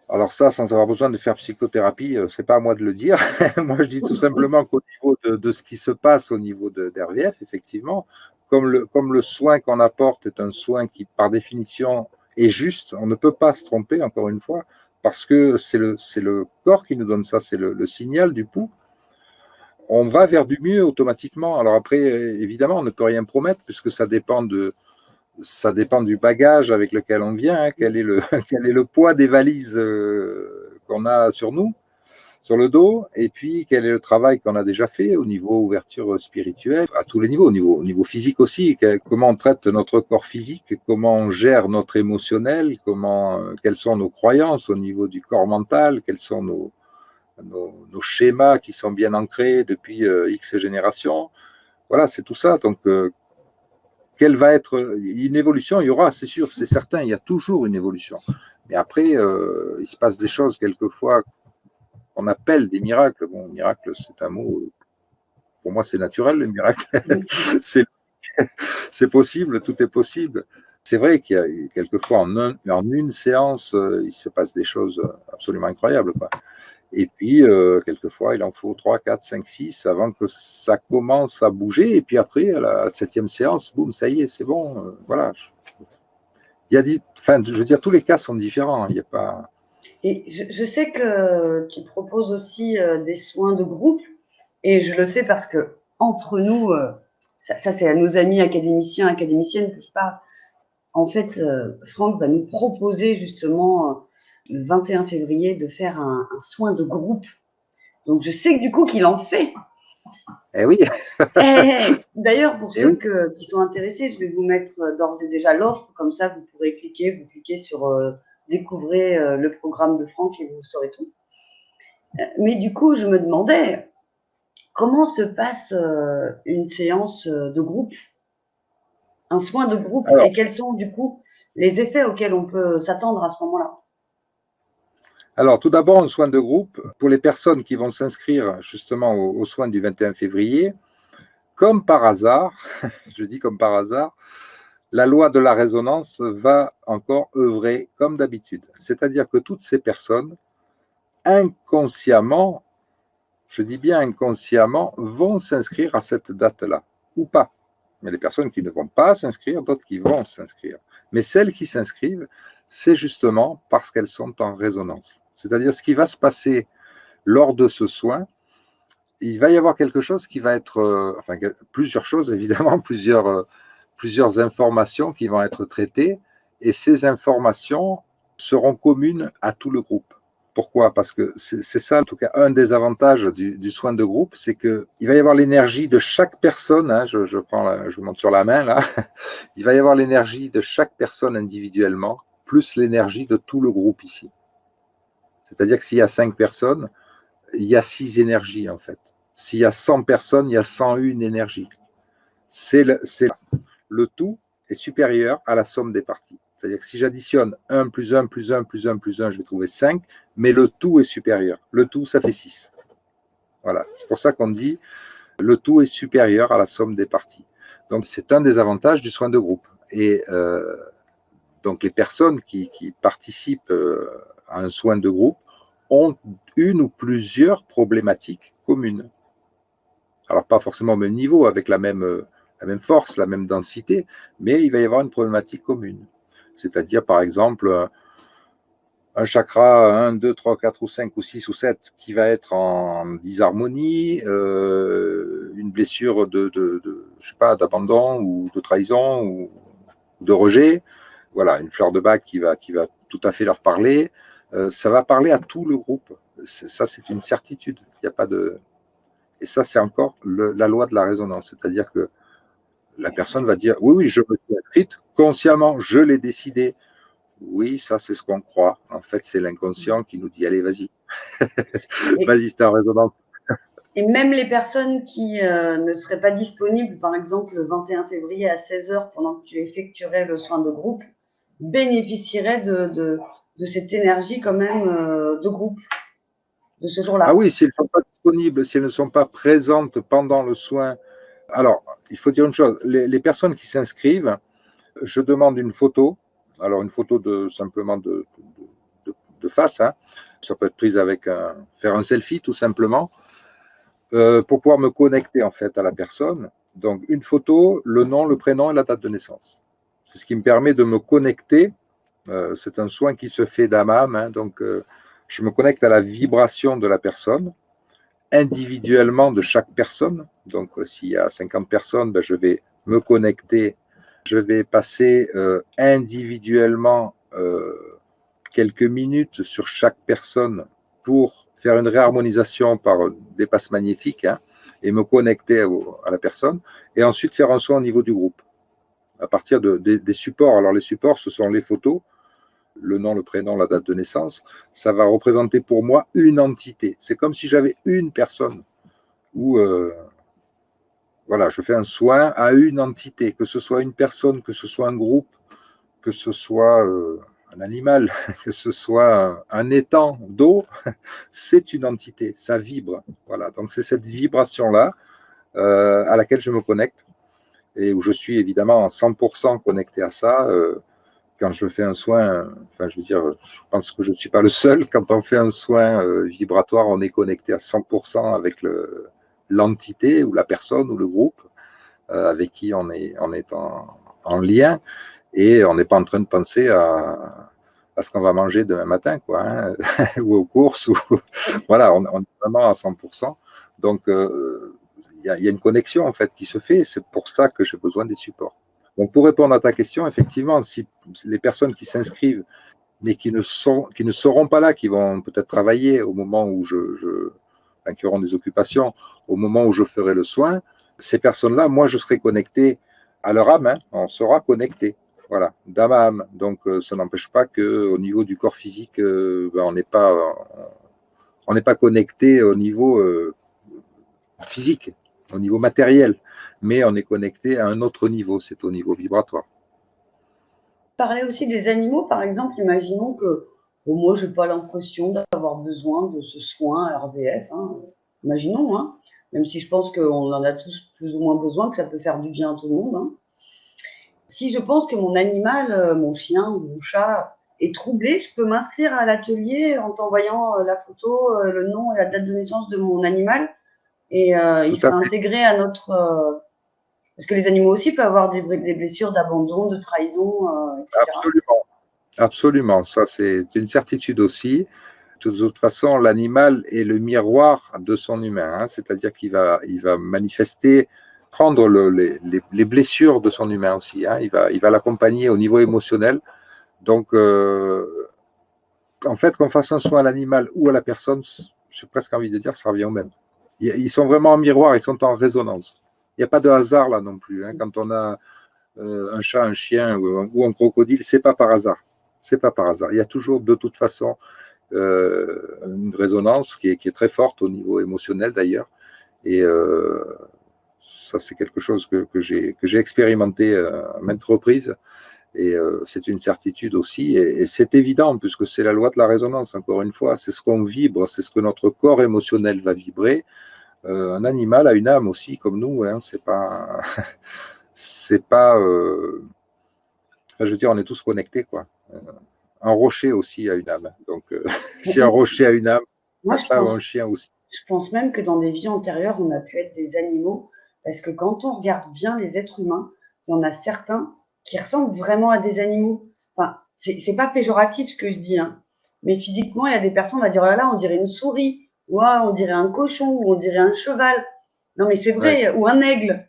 Alors ça, sans avoir besoin de faire psychothérapie, c'est pas à moi de le dire. Moi, je dis tout simplement qu'au niveau de ce qui se passe au niveau d'RVF, effectivement, comme le soin qu'on apporte est un soin qui, par définition, est juste, on ne peut pas se tromper, encore une fois, parce que c'est le corps qui nous donne ça, c'est le signal du pouls. On va vers du mieux automatiquement. Alors après, évidemment, on ne peut rien promettre puisque ça dépend du bagage avec lequel on vient, hein, quel est le poids des valises qu'on a sur nous, sur le dos, et puis quel est le travail qu'on a déjà fait au niveau ouverture spirituelle, à tous les niveaux, au niveau physique aussi, comment on traite notre corps physique, comment on gère notre émotionnel, quelles sont nos croyances au niveau du corps mental, quels sont nos schémas qui sont bien ancrés depuis X générations. Voilà, c'est tout ça. Donc, quelle va être une évolution? Il y aura, c'est sûr, c'est certain, il y a toujours une évolution. Mais après, il se passe des choses quelquefois qu'on appelle des miracles. Bon, miracle, c'est un mot, pour moi, c'est naturel, le miracle. C'est possible, tout est possible. C'est vrai qu'il y a quelquefois, en une séance, il se passe des choses absolument incroyables, quoi. Et puis, quelquefois, il en faut 3, 4, 5, 6 avant que ça commence à bouger. Et puis après, à la 7e séance, boum, ça y est, c'est bon. Voilà. Enfin, je veux dire, tous les cas sont différents. Il n'y a pas. Et je sais que tu proposes aussi des soins de groupe, et je le sais parce que entre nous, ça c'est à nos amis académiciens, académiciennes que je parle. En fait, Franck va nous proposer justement le 21 février de faire un soin de groupe. Donc je sais que du coup qu'il en fait. Eh oui. D'ailleurs, pour Eh ceux oui. qui sont intéressés, je vais vous mettre d'ores et déjà l'offre, comme ça vous pourrez vous cliquez sur découvrez le programme de Franck et vous saurez tout. Mais du coup, je me demandais comment se passe une séance de groupe, un soin de groupe, Alors, et quels sont du coup les effets auxquels on peut s'attendre à ce moment-là. tout d'abord, un soin de groupe pour les personnes qui vont s'inscrire justement au soin du 21 février. Comme par hasard, je dis comme par hasard, la loi de la résonance va encore œuvrer comme d'habitude. C'est-à-dire que toutes ces personnes, inconsciemment, je dis bien inconsciemment, vont s'inscrire à cette date-là, ou pas. Il y a des personnes qui ne vont pas s'inscrire, d'autres qui vont s'inscrire. Mais celles qui s'inscrivent, c'est justement parce qu'elles sont en résonance. C'est-à-dire ce qui va se passer lors de ce soin, il va y avoir quelque chose qui va être, enfin plusieurs choses évidemment, plusieurs informations qui vont être traitées, et ces informations seront communes à tout le groupe. Pourquoi? Parce que c'est ça, en tout cas, un des avantages du soin de groupe, c'est qu'il va y avoir l'énergie de chaque personne, hein, je vous montre sur la main là, il va y avoir l'énergie de chaque personne individuellement, plus l'énergie de tout le groupe ici. C'est-à-dire que s'il y a 5 personnes, il y a 6 énergies en fait. S'il y a 100 personnes, il y a 101 énergies. Le tout est supérieur à la somme des parties. C'est-à-dire que si j'additionne 1 plus 1 plus 1 plus 1 plus 1, je vais trouver 5, mais le tout est supérieur. Le tout, ça fait 6. Voilà. C'est pour ça qu'on dit le tout est supérieur à la somme des parties. Donc, c'est un des avantages du soin de groupe. Et donc, les personnes qui participent à un soin de groupe ont une ou plusieurs problématiques communes. Alors, pas forcément au même niveau, avec la même force, la même densité, mais il va y avoir une problématique commune. C'est-à-dire, par exemple, un chakra 1, 2, 3, 4 ou 5 ou 6 ou 7 qui va être en disharmonie, une blessure je sais pas, d'abandon ou de trahison ou de rejet, voilà, une fleur de bac qui va tout à fait leur parler, ça va parler à tout le groupe. Ça, c'est une certitude. Il n'y a pas de. Et ça, c'est encore la loi de la résonance. C'est-à-dire que la personne va dire oui, oui, je me suis inscrite, consciemment, je l'ai décidé. Oui, ça, c'est ce qu'on croit. En fait, c'est l'inconscient qui nous dit allez, vas-y. Et, Vas-y, c'est en résonance. et même les personnes qui ne seraient pas disponibles, par exemple le 21 février à 16 heures, pendant que tu effectuerais le soin de groupe, bénéficieraient de cette énergie quand même de groupe de ce Ah jour-là. oui, si elles ne sont pas disponibles, si elles ne sont pas présentes pendant le soin Alors, il faut dire une chose, les personnes qui s'inscrivent, je demande une photo, alors une photo simplement de face, hein. Ça peut être prise avec faire un selfie tout simplement, pour pouvoir me connecter en fait à la personne. Donc une photo, le nom, le prénom et la date de naissance. C'est ce qui me permet de me connecter. C'est un soin qui se fait d'âme à âme, hein. Donc je me connecte à la vibration de la personne, individuellement de chaque personne. Donc s'il y a 50 personnes, ben, je vais me connecter, je vais passer individuellement quelques minutes sur chaque personne pour faire une réharmonisation par des passes magnétiques, hein, et me connecter à la personne, et ensuite faire un soin au niveau du groupe, à partir des supports. Alors les supports, ce sont les photos, le nom, le prénom, la date de naissance. Ça va représenter pour moi une entité. C'est comme si j'avais une personne, où voilà, je fais un soin à une entité, que ce soit une personne, que ce soit un groupe, que ce soit un animal, que ce soit un étang d'eau, c'est une entité, ça vibre. Voilà, donc c'est cette vibration-là à laquelle je me connecte et où je suis évidemment en 100% connecté à ça. Quand je fais un soin, enfin, je veux dire, je pense que je ne suis pas le seul. Quand on fait un soin vibratoire, on est connecté à 100% avec l'entité ou la personne ou le groupe avec qui on est en lien. Et on n'est pas en train de penser à ce qu'on va manger demain matin, quoi, hein, ou aux courses. Ou, voilà, on est vraiment à 100%. Donc, y a une connexion en fait qui se fait. C'est pour ça que j'ai besoin des supports. Donc, pour répondre à ta question, effectivement, si les personnes qui s'inscrivent, mais qui ne seront pas là, qui vont peut-être travailler au moment où enfin, qui auront des occupations, au moment où je ferai le soin, ces personnes-là, moi, je serai connecté à leur âme, hein, on sera connecté. Voilà, d'âme à âme. Donc, ça n'empêche pas qu'au niveau du corps physique, ben, on n'est pas connecté au niveau physique, au niveau matériel, mais on est connecté à un autre niveau, c'est au niveau vibratoire. Parler aussi des animaux, par exemple, imaginons que moi, je n'ai pas l'impression d'avoir besoin de ce soin RVF. Hein. Imaginons, hein, même si je pense qu'on en a tous plus ou moins besoin, que ça peut faire du bien à tout le monde. Hein. Si je pense que mon animal, mon chien ou mon chat, est troublé, je peux m'inscrire à l'atelier en t'envoyant la photo, le nom et la date de naissance de mon animal, et il Tout à sera fait. intégré à notre... parce que les animaux aussi peuvent avoir des blessures d'abandon, de trahison, etc. Absolument. Absolument. Ça, c'est une certitude aussi. De toute façon, l'animal est le miroir de son humain, hein, c'est-à-dire il va manifester, prendre les blessures de son humain aussi, hein, il va l'accompagner au niveau émotionnel. Donc, en fait, qu'on fasse un soin à l'animal ou à la personne, j'ai presque envie de dire, ça revient au même. Ils sont vraiment en miroir, ils sont en résonance. Il n'y a pas de hasard là non plus. Hein. Quand on a un chat, un chien ou un crocodile, c'est pas par hasard. C'est pas par hasard. Il y a toujours de toute façon une résonance qui est très forte au niveau émotionnel d'ailleurs. Et ça, c'est quelque chose que j'ai expérimenté à maintes reprises. Et c'est une certitude aussi. Et c'est évident, puisque c'est la loi de la résonance, encore une fois. C'est ce qu'on vibre, c'est ce que notre corps émotionnel va vibrer. Un animal a une âme aussi, comme nous. Hein, c'est pas. C'est pas. Enfin, je veux dire, on est tous connectés, quoi. Un rocher aussi a une âme. Donc, si un rocher a une âme, Moi, un chat ou un chien aussi. je pense même que dans des vies antérieures, on a pu être des animaux, parce que quand on regarde bien les êtres humains, il y en a certains qui ressemblent vraiment à des animaux. Enfin, c'est pas péjoratif ce que je dis, hein, mais physiquement, il y a des personnes, on va dire, oh là là, on dirait une souris, ou ah, on dirait un cochon, ou on dirait un cheval. Non, mais c'est Ouais. vrai, ou un aigle.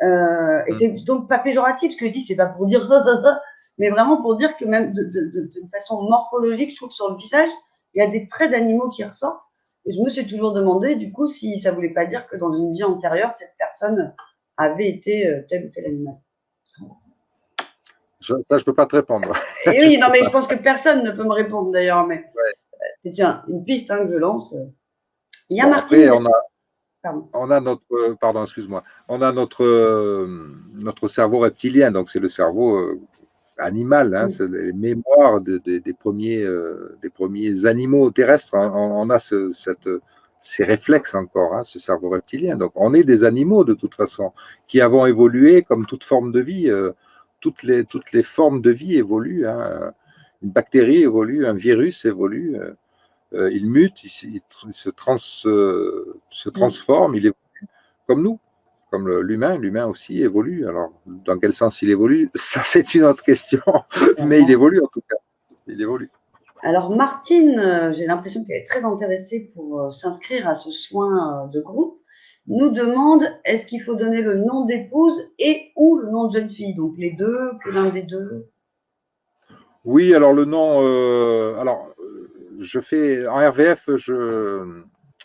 Et c'est donc pas péjoratif ce que je dis, c'est pas pour dire, mais vraiment pour dire que même de façon morphologique, je trouve que sur le visage, il y a des traits d'animaux qui ressortent. Et je me suis toujours demandé, du coup, si ça voulait pas dire que dans une vie antérieure, cette personne avait été tel ou tel animal. Ça, je peux pas te répondre. Et Je oui, non, peux mais je pas. pense que personne ne peut me répondre d'ailleurs, mais Ouais. c'est une piste hein, que je lance. Il y a Bon, après, Martine. Pardon. on a notre, pardon, excuse-moi, on a notre cerveau reptilien, donc c'est le cerveau animal, hein, c'est les mémoires des premiers animaux terrestres. Hein. On a ces réflexes encore, hein, ce cerveau reptilien. Donc, on est des animaux de toute façon, qui avons évolué comme toute forme de vie. Toutes les formes de vie évoluent. Hein. Une bactérie évolue, un virus évolue. Il mute, se transforme, il évolue comme nous, comme l'humain. L'humain aussi évolue. Alors, dans quel sens il évolue? Ça, c'est une autre question. Mais il évolue en tout cas. Il évolue. Alors Martine, j'ai l'impression qu'elle est très intéressée pour s'inscrire à ce soin de groupe, nous demande est-ce qu'il faut donner le nom d'épouse et ou le nom de jeune fille, donc les deux, que l'un des deux? Oui, alors le nom, je fais en RVF,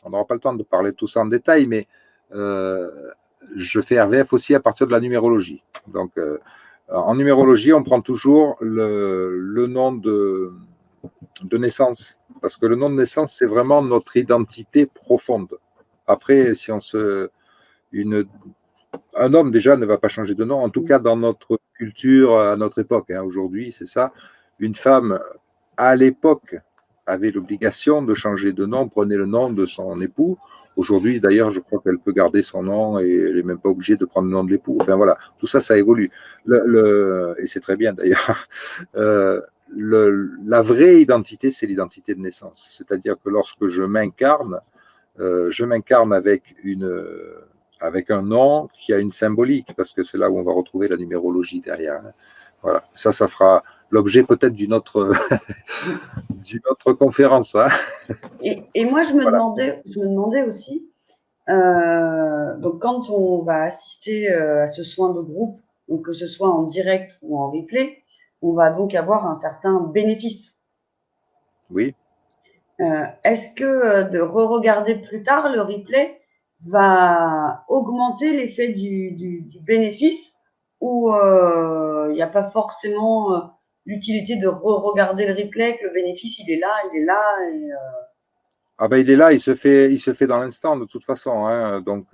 on n'aura pas le temps de parler de tout ça en détail, mais je fais RVF aussi à partir de la numérologie. Donc en numérologie, on prend toujours le nom de naissance, parce que le nom de naissance, c'est vraiment notre identité profonde. Après, si un homme déjà ne va pas changer de nom, en tout cas dans notre culture, à notre époque, hein, aujourd'hui, c'est ça. Une femme, à l'époque, avait l'obligation de changer de nom, prenait le nom de son époux. Aujourd'hui, d'ailleurs, je crois qu'elle peut garder son nom et elle n'est même pas obligée de prendre le nom de l'époux. Enfin voilà, tout ça, ça évolue. Et c'est très bien d'ailleurs. La vraie identité, c'est l'identité de naissance. C'est-à-dire que lorsque je m'incarne avec un nom qui a une symbolique, parce que c'est là où on va retrouver la numérologie derrière. Voilà, ça fera l'objet peut-être d'une autre, d'une autre conférence. Hein. Et moi, je me demandais aussi, donc quand on va assister à ce soin de groupe, donc que ce soit en direct ou en replay, on va donc avoir un certain bénéfice. Oui. Est-ce que de re-regarder plus tard le replay va augmenter l'effet du bénéfice ou il n'y a pas forcément l'utilité de re-regarder le replay, que le bénéfice il est là, et, Ah ben il est là, il se fait dans l'instant de toute façon. Hein, donc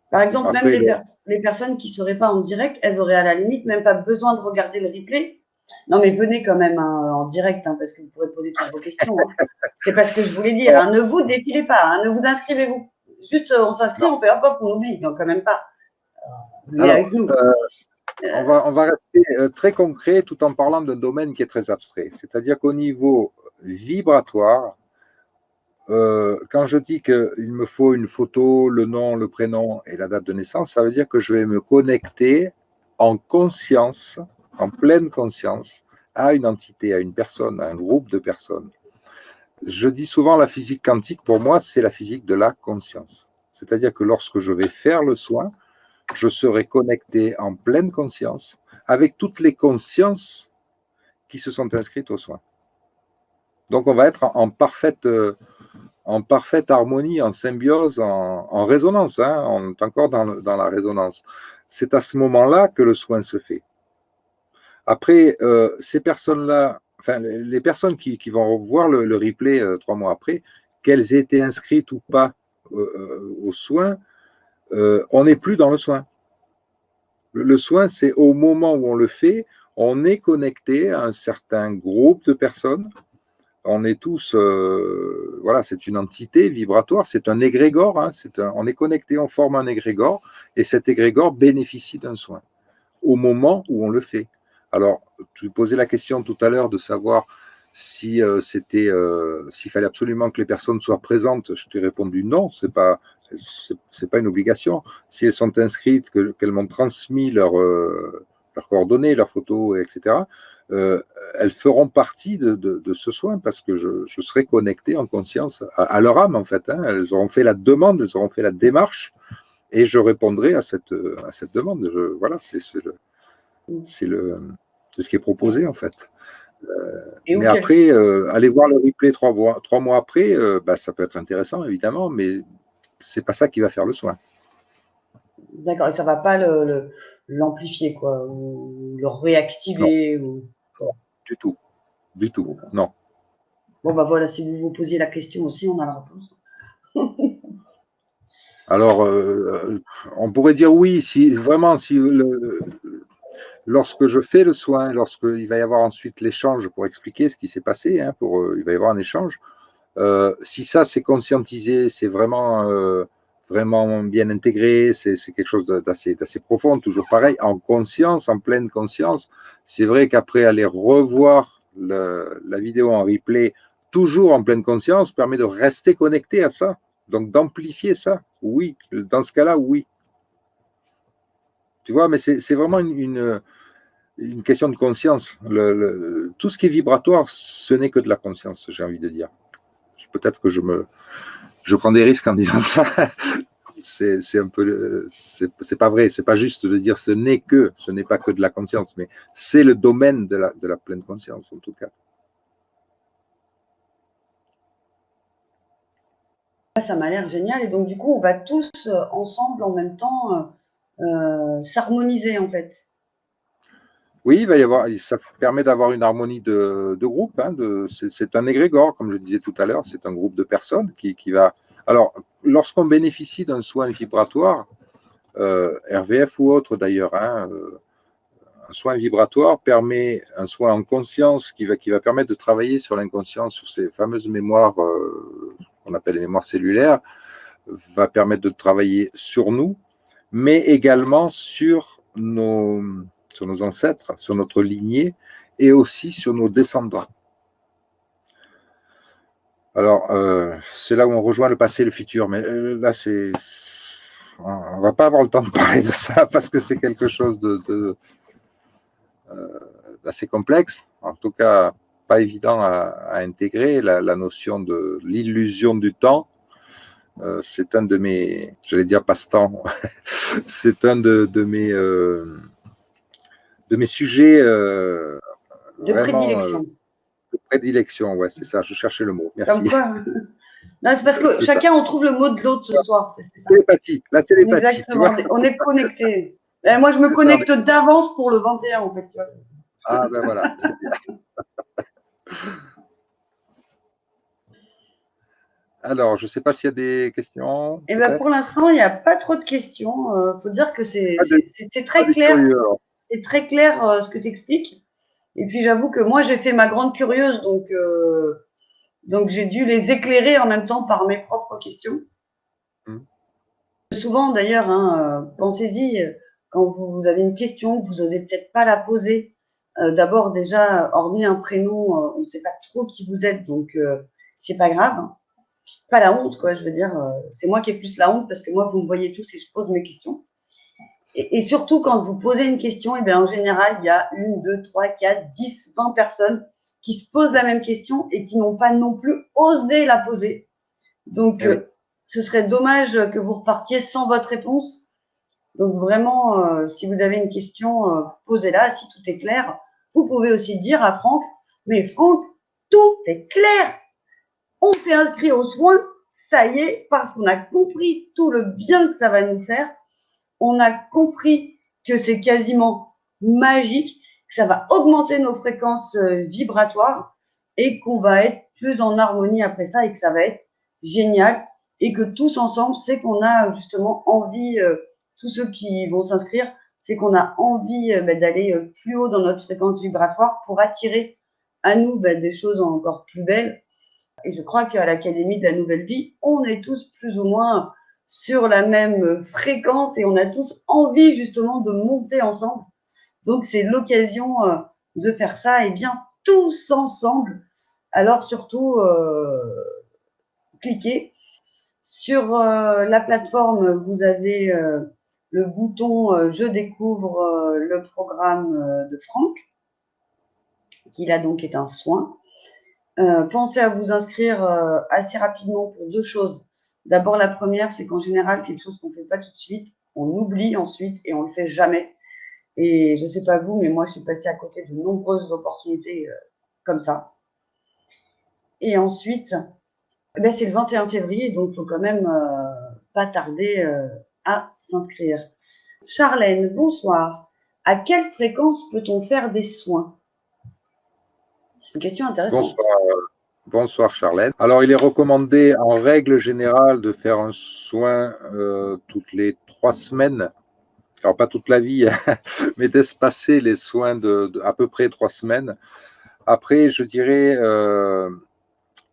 par exemple, même après, les personnes qui ne seraient pas en direct, elles auraient à la limite même pas besoin de regarder le replay. Non, mais venez quand même hein, en direct, hein, parce que vous pourrez poser toutes vos questions. Hein. C'est pas ce que je voulais dire. Hein. Ne vous défilez pas, hein, ne vous inscrivez-vous. Juste, on s'inscrit, on fait hop, on oublie. Donc, quand même pas. Venez avec nous. On va rester très concret tout en parlant d'un domaine qui est très abstrait. C'est-à-dire qu'au niveau vibratoire, quand je dis qu'il me faut une photo, le nom, le prénom et la date de naissance, ça veut dire que je vais me connecter en conscience, en pleine conscience, à une entité, à une personne, à un groupe de personnes. Je dis souvent la physique quantique, pour moi, c'est la physique de la conscience. C'est-à-dire que lorsque je vais faire le soin, je serai connecté en pleine conscience avec toutes les consciences qui se sont inscrites au soin. Donc on va être en parfaite harmonie, en symbiose, en résonance. Hein, on est encore dans la résonance. C'est à ce moment-là que le soin se fait. Après, ces personnes-là, enfin les personnes qui vont voir le replay 3 mois après, qu'elles aient été inscrites ou pas au soin, on n'est plus dans le soin. Le soin, c'est au moment où on le fait, on est connecté à un certain groupe de personnes. On est tous, voilà, c'est une entité vibratoire, c'est un égrégore, hein, on est connecté, on forme un égrégore, et cet égrégore bénéficie d'un soin au moment où on le fait. Alors, tu posais la question tout à l'heure de savoir si s'il fallait absolument que les personnes soient présentes. Je t'ai répondu non, c'est pas une obligation. Si elles sont inscrites, qu'elles m'ont transmis leurs coordonnées, leurs photos, etc., elles feront partie de ce soin parce que je serai connecté en conscience à leur âme, en fait. Hein. Elles auront fait la demande, elles auront fait la démarche et je répondrai à cette demande. Voilà, c'est ce qui est proposé, en fait. Mais après, aller voir le replay 3 mois après, ça peut être intéressant, évidemment, mais c'est pas ça qui va faire le soin. D'accord, et ça va pas l'amplifier, quoi, ou le réactiver. Non, du tout. Du tout, non. Bon, bah voilà, si vous vous posiez la question aussi, on a la réponse. Alors, on pourrait dire oui, si vraiment, lorsque je fais le soin, lorsqu'il va y avoir ensuite l'échange pour expliquer ce qui s'est passé, hein, il va y avoir un échange, Si ça c'est conscientisé, c'est vraiment bien intégré, c'est quelque chose d'assez profond, toujours pareil, en conscience, en pleine conscience. C'est vrai qu'après aller revoir la vidéo en replay, toujours en pleine conscience, permet de rester connecté à ça, donc d'amplifier ça. Oui, dans ce cas-là, oui. Tu vois, mais c'est vraiment une question de conscience. Tout ce qui est vibratoire, ce n'est que de la conscience, j'ai envie de dire. Peut-être que je prends des risques en disant ça. C'est un peu, c'est pas vrai, c'est pas juste de dire ce n'est pas que de la conscience, mais c'est le domaine de la pleine conscience en tout cas. Ça m'a l'air génial et donc du coup on va tous ensemble en même temps s'harmoniser en fait. Oui, il va y avoir, ça permet d'avoir une harmonie de groupe. Hein, c'est un égrégore, comme je disais tout à l'heure, c'est un groupe de personnes qui va. Alors, lorsqu'on bénéficie d'un soin vibratoire, RVF ou autre d'ailleurs, hein, un soin vibratoire permet un soin en conscience qui va permettre de travailler sur l'inconscient, sur ces fameuses mémoires qu'on appelle les mémoires cellulaires, va permettre de travailler sur nous, mais également sur nos ancêtres, sur notre lignée et aussi sur nos descendants. Alors, c'est là où on rejoint le passé et le futur, mais là, on ne va pas avoir le temps de parler de ça parce que c'est quelque chose d'assez complexe, en tout cas pas évident à intégrer, la notion de l'illusion du temps. C'est un de mes, j'allais dire passe-temps, c'est un de mes sujets De vraiment prédilection. de prédilection, ouais, c'est ça, je cherchais le mot, merci. Comme quoi. Non, c'est parce que chacun on trouve le mot de l'autre ce soir, c'est ça. Télépathie, la télépathie, Exactement, tu vois. on est connectés. Moi je me connecte d'avance pour le 21 en fait. Tu vois. Ah ben voilà, c'est bien. Alors, je ne sais pas s'il y a des questions. Et ben pour l'instant, il n'y a pas trop de questions. Faut dire que c'est très clair. Curieux, c'est très clair ce que tu expliques. Et puis j'avoue que moi j'ai fait ma grande curieuse, donc j'ai dû les éclairer en même temps par mes propres questions. Souvent d'ailleurs, hein, pensez-y, quand vous avez une question, vous n'osez peut-être pas la poser. D'abord déjà, hormis un prénom, on ne sait pas trop qui vous êtes, donc c'est pas grave. Hein. Pas la honte, quoi, je veux dire. C'est moi qui ai plus la honte parce que moi, vous me voyez tous et je pose mes questions. Et surtout, quand vous posez une question, et bien, en général, il y a 1, 2, 3, 4, 10, 20 personnes qui se posent la même question et qui n'ont pas non plus osé la poser. Donc, ce serait dommage que vous repartiez sans votre réponse. Donc, vraiment, si vous avez une question, posez-la. Si tout est clair, vous pouvez aussi dire à Franck, mais Franck, tout est clair. On s'est inscrit aux soins, ça y est, parce qu'on a compris tout le bien que ça va nous faire. On a compris que c'est quasiment magique, que ça va augmenter nos fréquences vibratoires et qu'on va être plus en harmonie après ça et que ça va être génial et que tous ensemble, c'est qu'on a justement envie, tous ceux qui vont s'inscrire, c'est qu'on a envie d'aller plus haut dans notre fréquence vibratoire pour attirer à nous des choses encore plus belles. Et je crois qu'à l'Académie de la Nouvelle Vie, on est tous plus ou moins sur la même fréquence et on a tous envie justement de monter ensemble. Donc c'est l'occasion de faire ça et bien tous ensemble. Alors surtout, cliquez sur la plateforme, vous avez le bouton je découvre le programme de Franck, qui là donc est un soin. Pensez à vous inscrire assez rapidement pour 2 choses. D'abord, la première, c'est qu'en général, quelque chose qu'on ne fait pas tout de suite, on oublie ensuite et on ne le fait jamais. Et je ne sais pas vous, mais moi, je suis passée à côté de nombreuses opportunités comme ça. Et ensuite, c'est le 21 février, donc il faut quand même pas tarder à s'inscrire. Charlène, bonsoir. À quelle fréquence peut-on faire des soins? C'est une question intéressante. Bonsoir Charlène. Alors, il est recommandé en règle générale de faire un soin toutes les 3 semaines. Alors, pas toute la vie, mais d'espacer les soins de à peu près 3 semaines. Après, je dirais,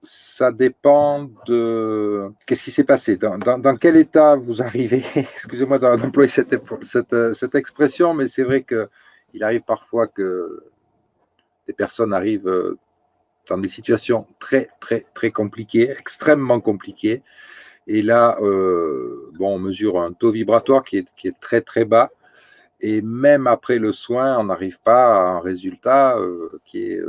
ça dépend de qu'est-ce qui s'est passé, dans quel état vous arrivez. Excusez-moi d'employer cette expression, mais c'est vrai qu'il arrive parfois que des personnes arrivent dans des situations très, très, très compliquées, extrêmement compliquées. Et là, bon, on mesure un taux vibratoire qui est très, très bas. Et même après le soin, on n'arrive pas à un résultat qui est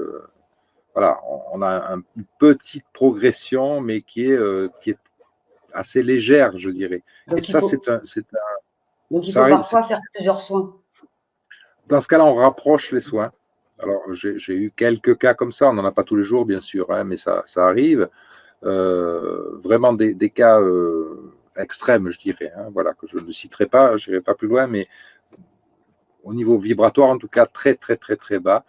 voilà, on a une petite progression, mais qui est assez légère, je dirais. Et Donc, ça, donc il ça faut arrive. parfois faire plusieurs soins. Dans ce cas-là, on rapproche les soins. Alors, j'ai eu quelques cas comme ça. On n'en a pas tous les jours, bien sûr, hein, mais ça arrive. Vraiment des cas extrêmes, je dirais. Hein, voilà, que je ne citerai pas, je n'irai pas plus loin, mais au niveau vibratoire, en tout cas, très, très, très, très bas.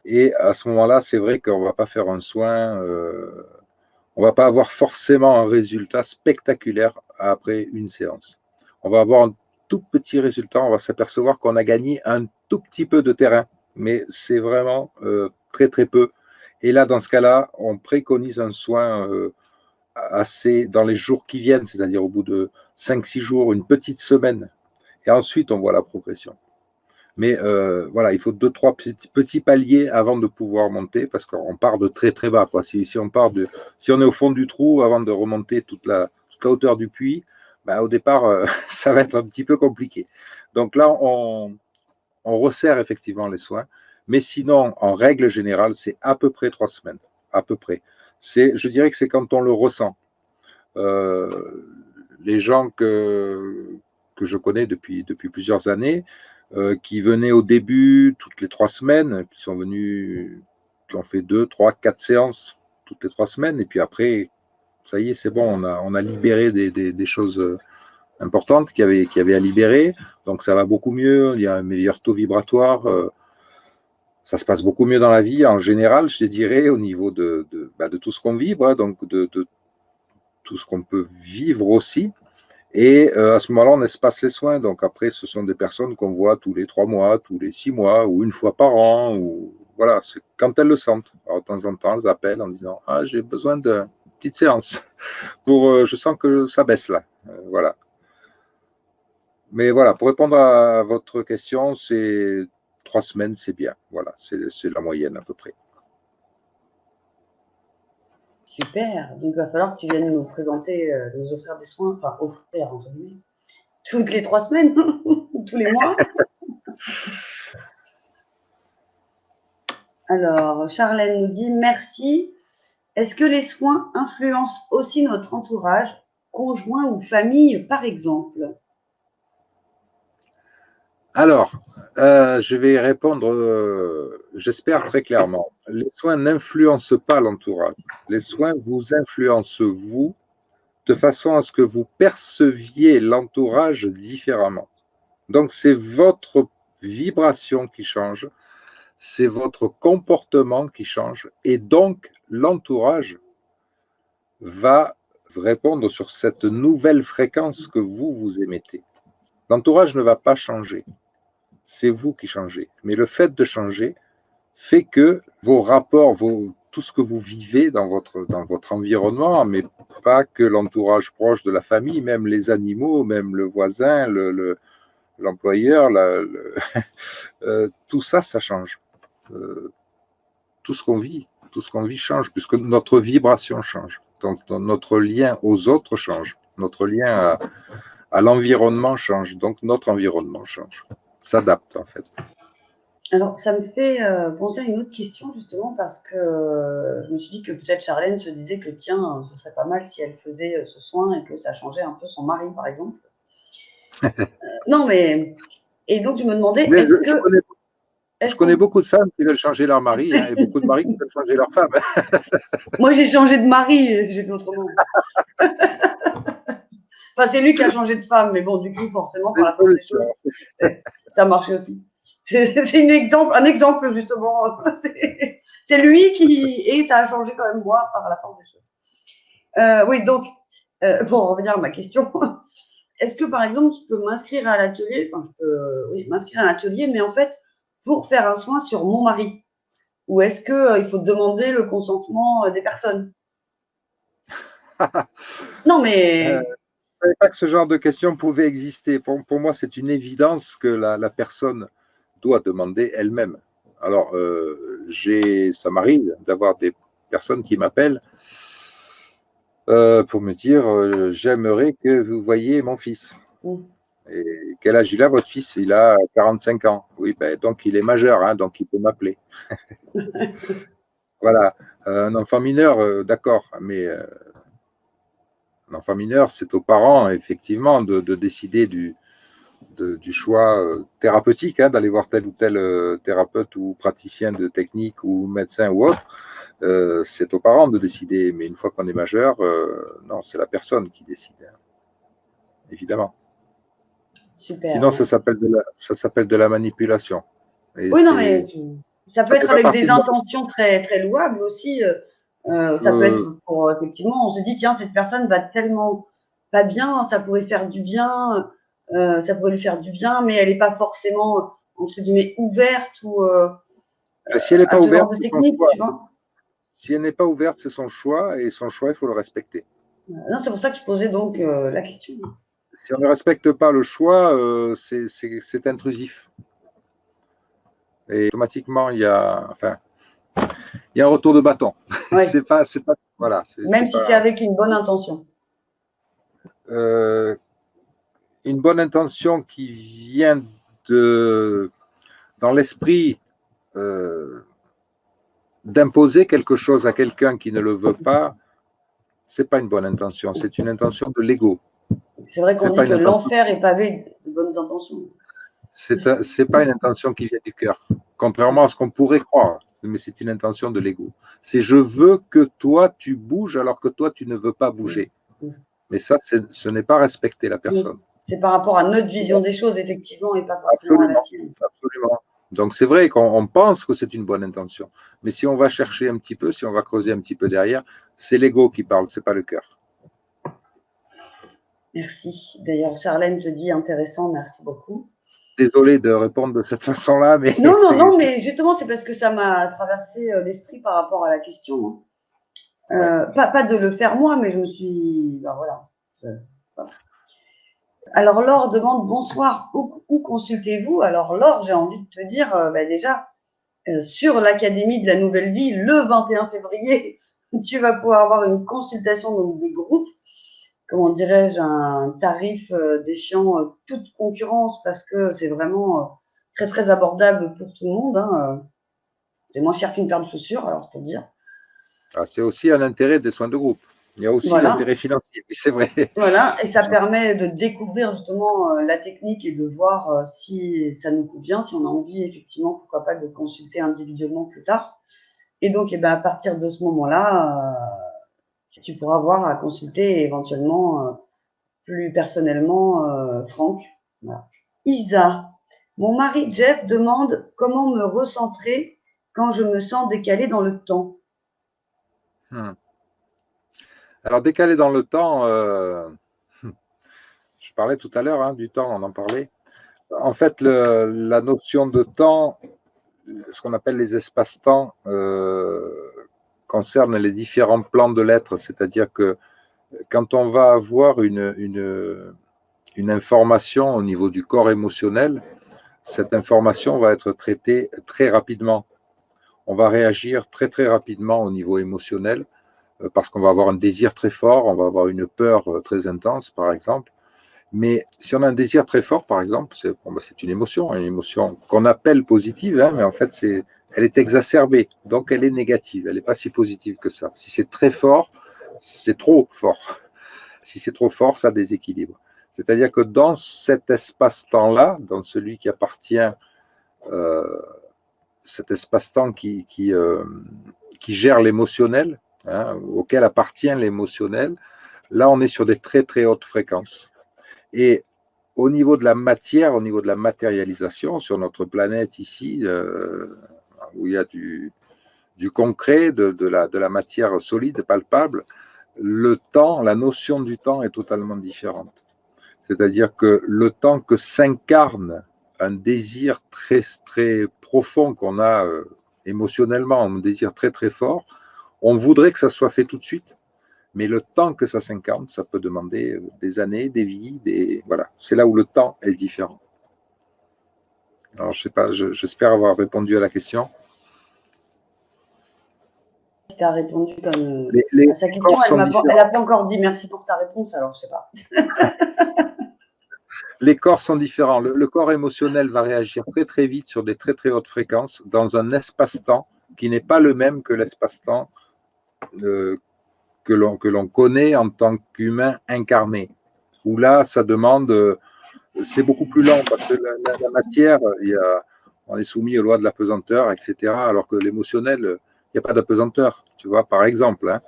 Et à ce moment-là, c'est vrai qu'on ne va pas faire un soin, on ne va pas avoir forcément un résultat spectaculaire après une séance. On va avoir un tout petit résultat, on va s'apercevoir qu'on a gagné un tout petit peu de terrain, mais c'est vraiment très très peu. Et là, dans ce cas-là, on préconise un soin assez dans les jours qui viennent, c'est-à-dire au bout de 5-6 jours, une petite semaine. Et ensuite, on voit la progression. Mais voilà, il faut 2-3 petits paliers avant de pouvoir monter parce qu'on part de très très bas. Quoi. Si on est au fond du trou avant de remonter toute la hauteur du puits, bah, au départ, ça va être un petit peu compliqué. Donc là, on resserre effectivement les soins. Mais sinon, en règle générale, c'est à peu près 3 semaines. À peu près. Je dirais que c'est quand on le ressent. Les gens que je connais depuis plusieurs années, qui venaient au début toutes les 3 semaines, qui sont venus, qui ont fait 2, 3, 4 séances toutes les 3 semaines, et puis après, ça y est, c'est bon, on a libéré des choses importantes qu'il y avait à libérer, donc ça va beaucoup mieux, il y a un meilleur taux vibratoire, ça se passe beaucoup mieux dans la vie en général, je te dirais, au niveau de tout ce qu'on vit, donc de tout ce qu'on peut vivre aussi. Et à ce moment-là, on espace les soins. Donc après, ce sont des personnes qu'on voit tous les 3 mois, tous les 6 mois, ou une fois par an. Ou voilà, c'est quand elles le sentent. Alors, de temps en temps, elles appellent en disant ah, j'ai besoin d'une petite séance pour je sens que ça baisse là. Voilà. Mais voilà, pour répondre à votre question, c'est 3 semaines, c'est bien. Voilà, c'est la moyenne à peu près. Super. Donc, il va falloir que tu viennes nous présenter, nous offrir des soins, enfin, offrir, entre guillemets, toutes les 3 semaines, tous les mois. Alors, Charlène nous dit merci. Est-ce que les soins influencent aussi notre entourage, conjoint ou famille, par exemple? Alors, je vais répondre, j'espère très clairement. Les soins n'influencent pas l'entourage. Les soins vous influencent vous de façon à ce que vous perceviez l'entourage différemment. Donc, c'est votre vibration qui change, c'est votre comportement qui change, et donc l'entourage va répondre sur cette nouvelle fréquence que vous émettez. L'entourage ne va pas changer. C'est vous qui changez. Mais le fait de changer fait que vos rapports, tout ce que vous vivez dans votre environnement, mais pas que l'entourage proche de la famille, même les animaux, même le voisin, l'employeur, tout ça, ça change. Tout ce qu'on vit change, puisque notre vibration change. Donc notre lien aux autres change. Notre lien à l'environnement change. Donc notre environnement change. S'adapte en fait. Alors, ça me fait penser à une autre question, justement, parce que je me suis dit que peut-être Charlène se disait que, tiens, ce serait pas mal si elle faisait ce soin et que ça changeait un peu son mari, par exemple. Non, mais. Et donc, je me demandais, Mais est-ce que. je Est-ce connais qu'on. beaucoup de femmes qui veulent changer leur mari, hein, et beaucoup de maris qui veulent changer leur femme. Moi, j'ai changé de mari, j'ai fait autrement. Enfin, c'est lui qui a changé de femme, mais bon, du coup, forcément, C'est par une la force des solution. choses, ça marche aussi. C'est un exemple, justement. C'est lui qui. Et ça a changé quand même moi par la force des choses. Oui, donc, pour revenir à ma question, est-ce que par exemple, je peux m'inscrire à l'atelier, enfin, je peux, oui, m'inscrire à l'atelier, mais en fait, pour faire un soin sur mon mari? Ou est-ce qu'il faut demander le consentement des personnes? Non, Je ne mais savais pas que ce genre de questions pouvait exister. Pour moi, c'est une évidence que la personne doit demander elle-même. Alors, ça m'arrive d'avoir des personnes qui m'appellent pour me dire j'aimerais que vous voyiez mon fils. Et quel âge il a, votre fils? Il a 45 ans. Oui, ben, donc il est majeur, hein, donc il peut m'appeler. Voilà. Un enfant mineur, d'accord, mais un enfant mineur, c'est aux parents, effectivement, de décider du choix thérapeutique, hein, d'aller voir tel ou tel thérapeute ou praticien de technique ou médecin ou autre. C'est aux parents de décider, mais une fois qu'on est majeur, non, c'est la personne qui décide, hein, évidemment. super, Sinon, merci. ça s'appelle de la manipulation. Et Oui, non, mais ça peut ça fait être pas avec partie des de intentions très, très louables aussi. Ça peut être pour, effectivement, on se dit, tiens, cette personne va tellement pas bien, ça pourrait faire du bien, ça pourrait lui faire du bien, mais elle n'est pas forcément, entre guillemets, ouverte ou si elle n'est à pas ce genre ouverte, de c'est son technique, choix. tu vois. Si elle n'est pas ouverte, c'est son choix, et son choix, il faut le respecter. Non, c'est pour ça que je posais donc la question. Si on ne respecte pas le choix, c'est intrusif. Et automatiquement, il y a un retour de bâton. Ouais, Voilà, même si c'est avec une bonne intention. euh, une bonne intention qui vient dans l'esprit d'imposer quelque chose à quelqu'un qui ne le veut pas, c'est pas une bonne intention. C'est une intention de l'ego. C'est vrai qu'on C'est dit pas que une intention. l'enfer est pavé de bonnes intentions. C'est pas une intention qui vient du cœur, contrairement à ce qu'on pourrait croire. Mais c'est une intention de l'ego. C'est je veux que toi tu bouges alors que toi tu ne veux pas bouger. Mais ça, ce n'est pas respecter la personne. C'est par rapport à notre vision des choses, effectivement, et pas forcément à la Absolument, sienne. absolument. Donc c'est vrai qu'on pense que c'est une bonne intention, mais si on va chercher un petit peu, si on va creuser un petit peu derrière, c'est l'ego qui parle, c'est pas le cœur. Merci. D'ailleurs, Charlène te dit intéressant, merci beaucoup. Désolé de répondre de cette façon-là, mais Non, non, c'est non, mais justement, c'est parce que ça m'a traversé l'esprit par rapport à la question. ouais. Pas de le faire moi, mais je me suis. Ben voilà. Voilà. Alors, Laure demande bonsoir, où consultez-vous? Alors, Laure, j'ai envie de te dire, ben déjà, sur l'Académie de la Nouvelle Vie, le 21 février, tu vas pouvoir avoir une consultation donc, des groupes, comment dirais-je, un tarif défiant toute concurrence parce que c'est vraiment très très abordable pour tout le monde. Hein. C'est moins cher qu'une paire de chaussures, alors c'est pour dire. Ah, c'est aussi un intérêt des soins de groupe. Il y a aussi Voilà, l'intérêt financier, oui, c'est vrai. voilà, et ça permet de découvrir justement la technique et de voir si ça nous convient, si on a envie effectivement, pourquoi pas, de consulter individuellement plus tard. Et donc, eh ben, à partir de ce moment-là, tu pourras voir à consulter éventuellement plus personnellement Franck. Voilà. Isa, mon mari Jeff demande comment me recentrer quand je me sens décalé dans le temps. Alors décaler dans le temps, je parlais tout à l'heure hein, du temps, on en parlait. En fait, la notion de temps, ce qu'on appelle les espaces-temps, concerne les différents plans de l'être, c'est-à-dire que quand on va avoir une information au niveau du corps émotionnel, cette information va être traitée très rapidement. On va réagir très très rapidement au niveau émotionnel parce qu'on va avoir un désir très fort, on va avoir une peur très intense, par exemple. Mais si on a un désir très fort, par exemple, c'est bon, une émotion qu'on appelle positive, hein, mais en fait, elle est exacerbée, donc elle est négative, elle n'est pas si positive que ça. Si c'est très fort, c'est trop fort. Si c'est trop fort, ça déséquilibre. C'est-à-dire que dans cet espace-temps-là, dans celui qui appartient, cet espace-temps qui gère l'émotionnel, hein, auquel appartient l'émotionnel, là, on est sur des très très hautes fréquences. Et au niveau de la matière, au niveau de la matérialisation, sur notre planète ici, où il y a du concret, de la matière solide, palpable, le temps, la notion du temps est totalement différente. C'est-à-dire que le temps que s'incarne un désir très, très profond qu'on a émotionnellement, un désir très, très fort, on voudrait que ça soit fait tout de suite. Mais le temps que ça s'incarne, ça peut demander des années, des vies, voilà. C'est là où le temps est différent. Alors, je sais pas, j'espère avoir répondu à la question. Tu as répondu comme Les à sa question. corps sont Elle différents. a pas encore dit merci pour ta réponse, alors je sais pas. Les corps sont différents. Le corps émotionnel va réagir très très vite sur des très très hautes fréquences dans un espace-temps qui n'est pas le même que l'espace-temps euh, que l'on connaît en tant qu'humain incarné. Où là, ça demande, c'est beaucoup plus lent parce que la matière, on est soumis aux lois de la pesanteur, etc. Alors que l'émotionnel, il n'y a pas d'apesanteur. Tu vois, par exemple, hein,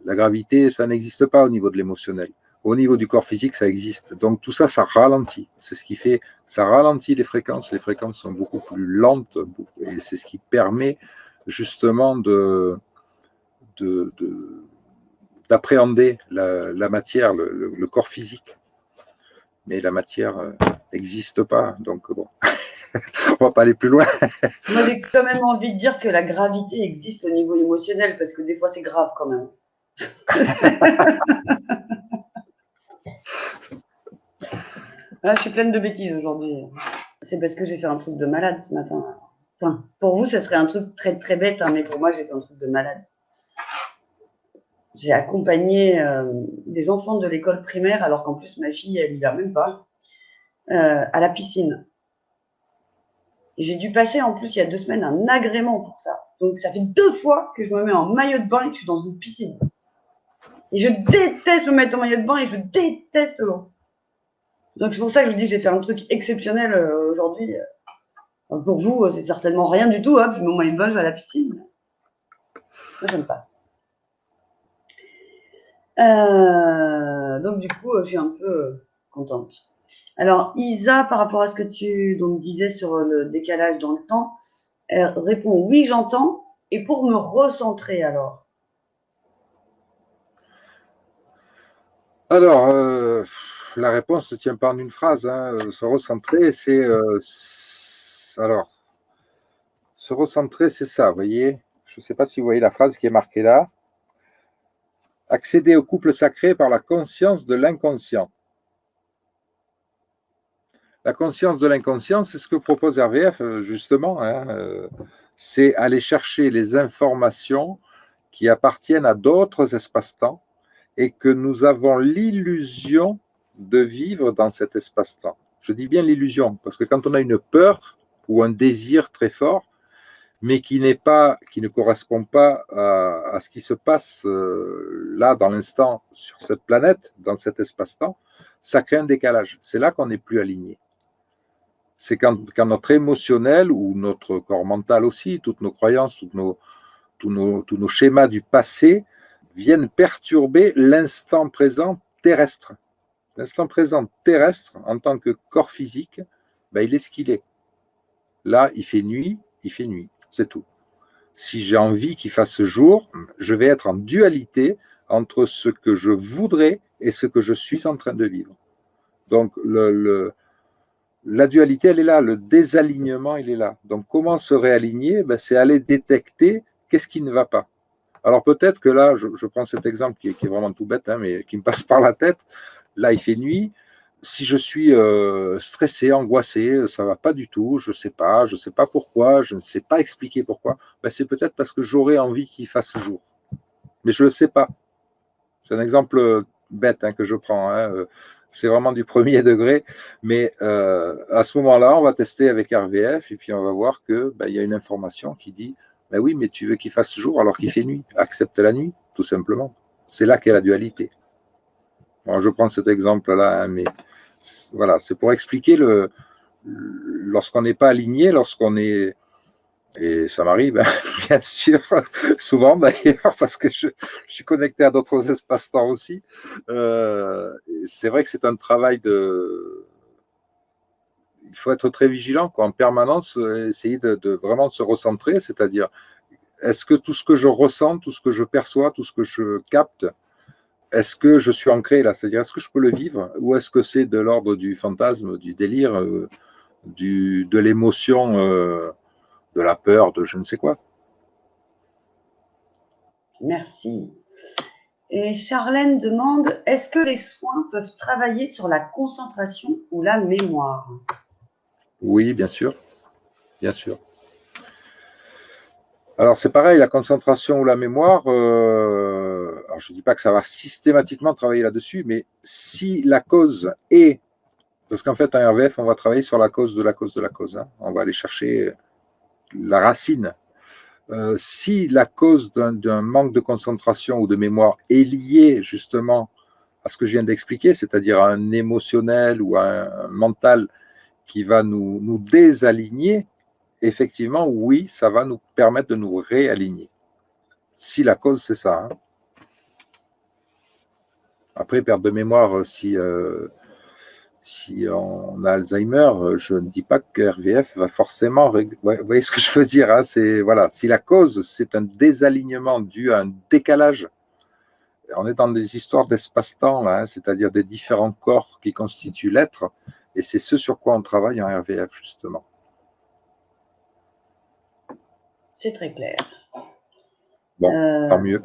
la gravité, ça n'existe pas au niveau de l'émotionnel. Au niveau du corps physique, ça existe. Donc tout ça, ça ralentit. C'est ce qui fait, ça ralentit les fréquences. Les fréquences sont beaucoup plus lentes et c'est ce qui permet justement d'appréhender la matière, le corps physique. Mais la matière n'existe pas. Donc bon, on va pas aller plus loin. Moi, j'ai quand même envie de dire que la gravité existe au niveau émotionnel, parce que des fois, c'est grave quand même. Ah, je suis pleine de bêtises aujourd'hui. C'est parce que j'ai fait un truc de malade ce matin. Enfin, pour vous, ça serait un truc très très bête, hein, mais pour moi, j'ai fait un truc de malade. J'ai accompagné des enfants de l'école primaire, alors qu'en plus, ma fille, elle y va même pas, à la piscine. Et j'ai dû passer, en plus, il y a 2 semaines, un agrément pour ça. Donc, ça fait 2 fois que je me mets en maillot de bain et que je suis dans une piscine. Et je déteste me mettre en maillot de bain et je déteste l'eau. Donc, c'est pour ça que je vous dis que j'ai fait un truc exceptionnel aujourd'hui. Pour vous, c'est certainement rien du tout. Hop, je mets mon maillot de bain, je vais à la piscine. Moi, j'aime pas. Donc, du coup, je suis un peu contente. Alors, Isa, par rapport à ce que tu donc, disais sur le décalage dans le temps, elle répond oui, j'entends. Et pour me recentrer, alors? Alors, la réponse ne tient pas en une phrase. Hein. Se recentrer, alors, se recentrer, c'est ça, vous voyez. Je ne sais pas si vous voyez la phrase qui est marquée là. Accéder au couple sacré par la conscience de l'inconscient. La conscience de l'inconscient, c'est ce que propose RVF, justement. Hein, c'est aller chercher les informations qui appartiennent à d'autres espaces-temps et que nous avons l'illusion de vivre dans cet espace-temps. Je dis bien l'illusion, parce que quand on a une peur ou un désir très fort, mais qui ne correspond pas à ce qui se passe là, dans l'instant, sur cette planète, dans cet espace-temps, ça crée un décalage. C'est là qu'on n'est plus aligné. C'est quand notre émotionnel ou notre corps mental aussi, toutes nos croyances, tous nos schémas du passé viennent perturber l'instant présent terrestre. L'instant présent terrestre, en tant que corps physique, ben, il est ce qu'il est. Là, il fait nuit, c'est tout. Si j'ai envie qu'il fasse jour, je vais être en dualité entre ce que je voudrais et ce que je suis en train de vivre. Donc, la dualité, elle est là, le désalignement, il est là. Donc, comment se réaligner? Ben, c'est aller détecter qu'est-ce qui ne va pas. Alors peut-être que là, je prends cet exemple qui est vraiment tout bête, hein, mais qui me passe par la tête. Là, il fait nuit. Si je suis stressé, angoissé, ça ne va pas du tout, je ne sais pas pourquoi, je ne sais pas expliquer pourquoi, ben, c'est peut-être parce que j'aurais envie qu'il fasse jour. Mais je ne le sais pas. C'est un exemple bête hein, que je prends. Hein. C'est vraiment du premier degré. Mais à ce moment-là, on va tester avec RVF et puis on va voir qu'il ben, y a une information qui dit ben oui, mais tu veux qu'il fasse jour alors qu'il fait nuit. Accepte la nuit, tout simplement. C'est là qu'est la dualité. Bon, je prends cet exemple-là, hein, mais voilà, c'est pour expliquer lorsqu'on n'est pas aligné, lorsqu'on est. Et ça m'arrive, hein, bien sûr, souvent d'ailleurs, parce que je suis connecté à d'autres espaces-temps aussi. C'est vrai que c'est un travail de. Il faut être très vigilant, quoi, en permanence, essayer de vraiment se recentrer, c'est-à-dire, est-ce que tout ce que je ressens, tout ce que je perçois, tout ce que je capte, est-ce que je suis ancré là? C'est-à-dire, est-ce que je peux le vivre ou est-ce que c'est de l'ordre du fantasme, du délire, de l'émotion, de la peur, de je ne sais quoi? Merci. Et Charlène demande, est-ce que les soins peuvent travailler sur la concentration ou la mémoire? Oui, bien sûr. Bien sûr. Alors c'est pareil, la concentration ou la mémoire, alors je ne dis pas que ça va systématiquement travailler là-dessus, mais si la cause est, parce qu'en fait en RVF, on va travailler sur la cause de la cause de la cause, hein. On va aller chercher la racine. Si la cause d'un manque de concentration ou de mémoire est liée justement à ce que je viens d'expliquer, c'est-à-dire à un émotionnel ou à un mental qui va nous désaligner, effectivement, oui, ça va nous permettre de nous réaligner. Si la cause, c'est ça. Hein. Après, perte de mémoire, si on a Alzheimer, je ne dis pas que RVF va forcément. Vous voyez ce que je veux dire, hein, voilà. Si la cause, c'est un désalignement dû à un décalage, on est dans des histoires d'espace-temps, là, hein, c'est-à-dire des différents corps qui constituent l'être, et c'est ce sur quoi on travaille en RVF, justement. C'est très clair. Bon, tant mieux.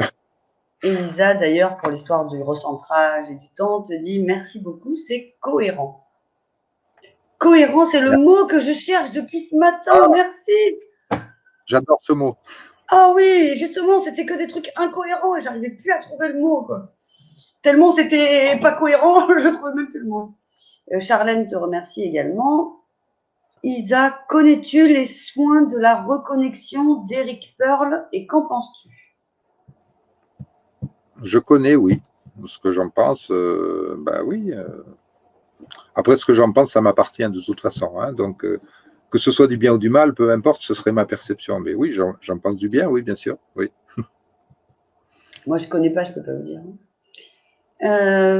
Elisa, d'ailleurs, pour l'histoire du recentrage et du temps, te dit merci beaucoup, c'est cohérent. Cohérent, c'est le mot que je cherche depuis ce matin, merci. J'adore ce mot. Ah oui, justement, c'était que des trucs incohérents et j'arrivais plus à trouver le mot, quoi. Tellement c'était pas cohérent, je trouvais même plus le mot. Charlène te remercie également. Isa, connais-tu les soins de la reconnexion d'Eric Pearl et qu'en penses-tu? Je connais, oui. Ce que j'en pense, oui. Après, ce que j'en pense, ça m'appartient de toute façon. Hein. Donc, que ce soit du bien ou du mal, peu importe, ce serait ma perception. Mais oui, j'en pense du bien, oui, bien sûr. Oui. Moi, je connais pas, je peux pas vous dire.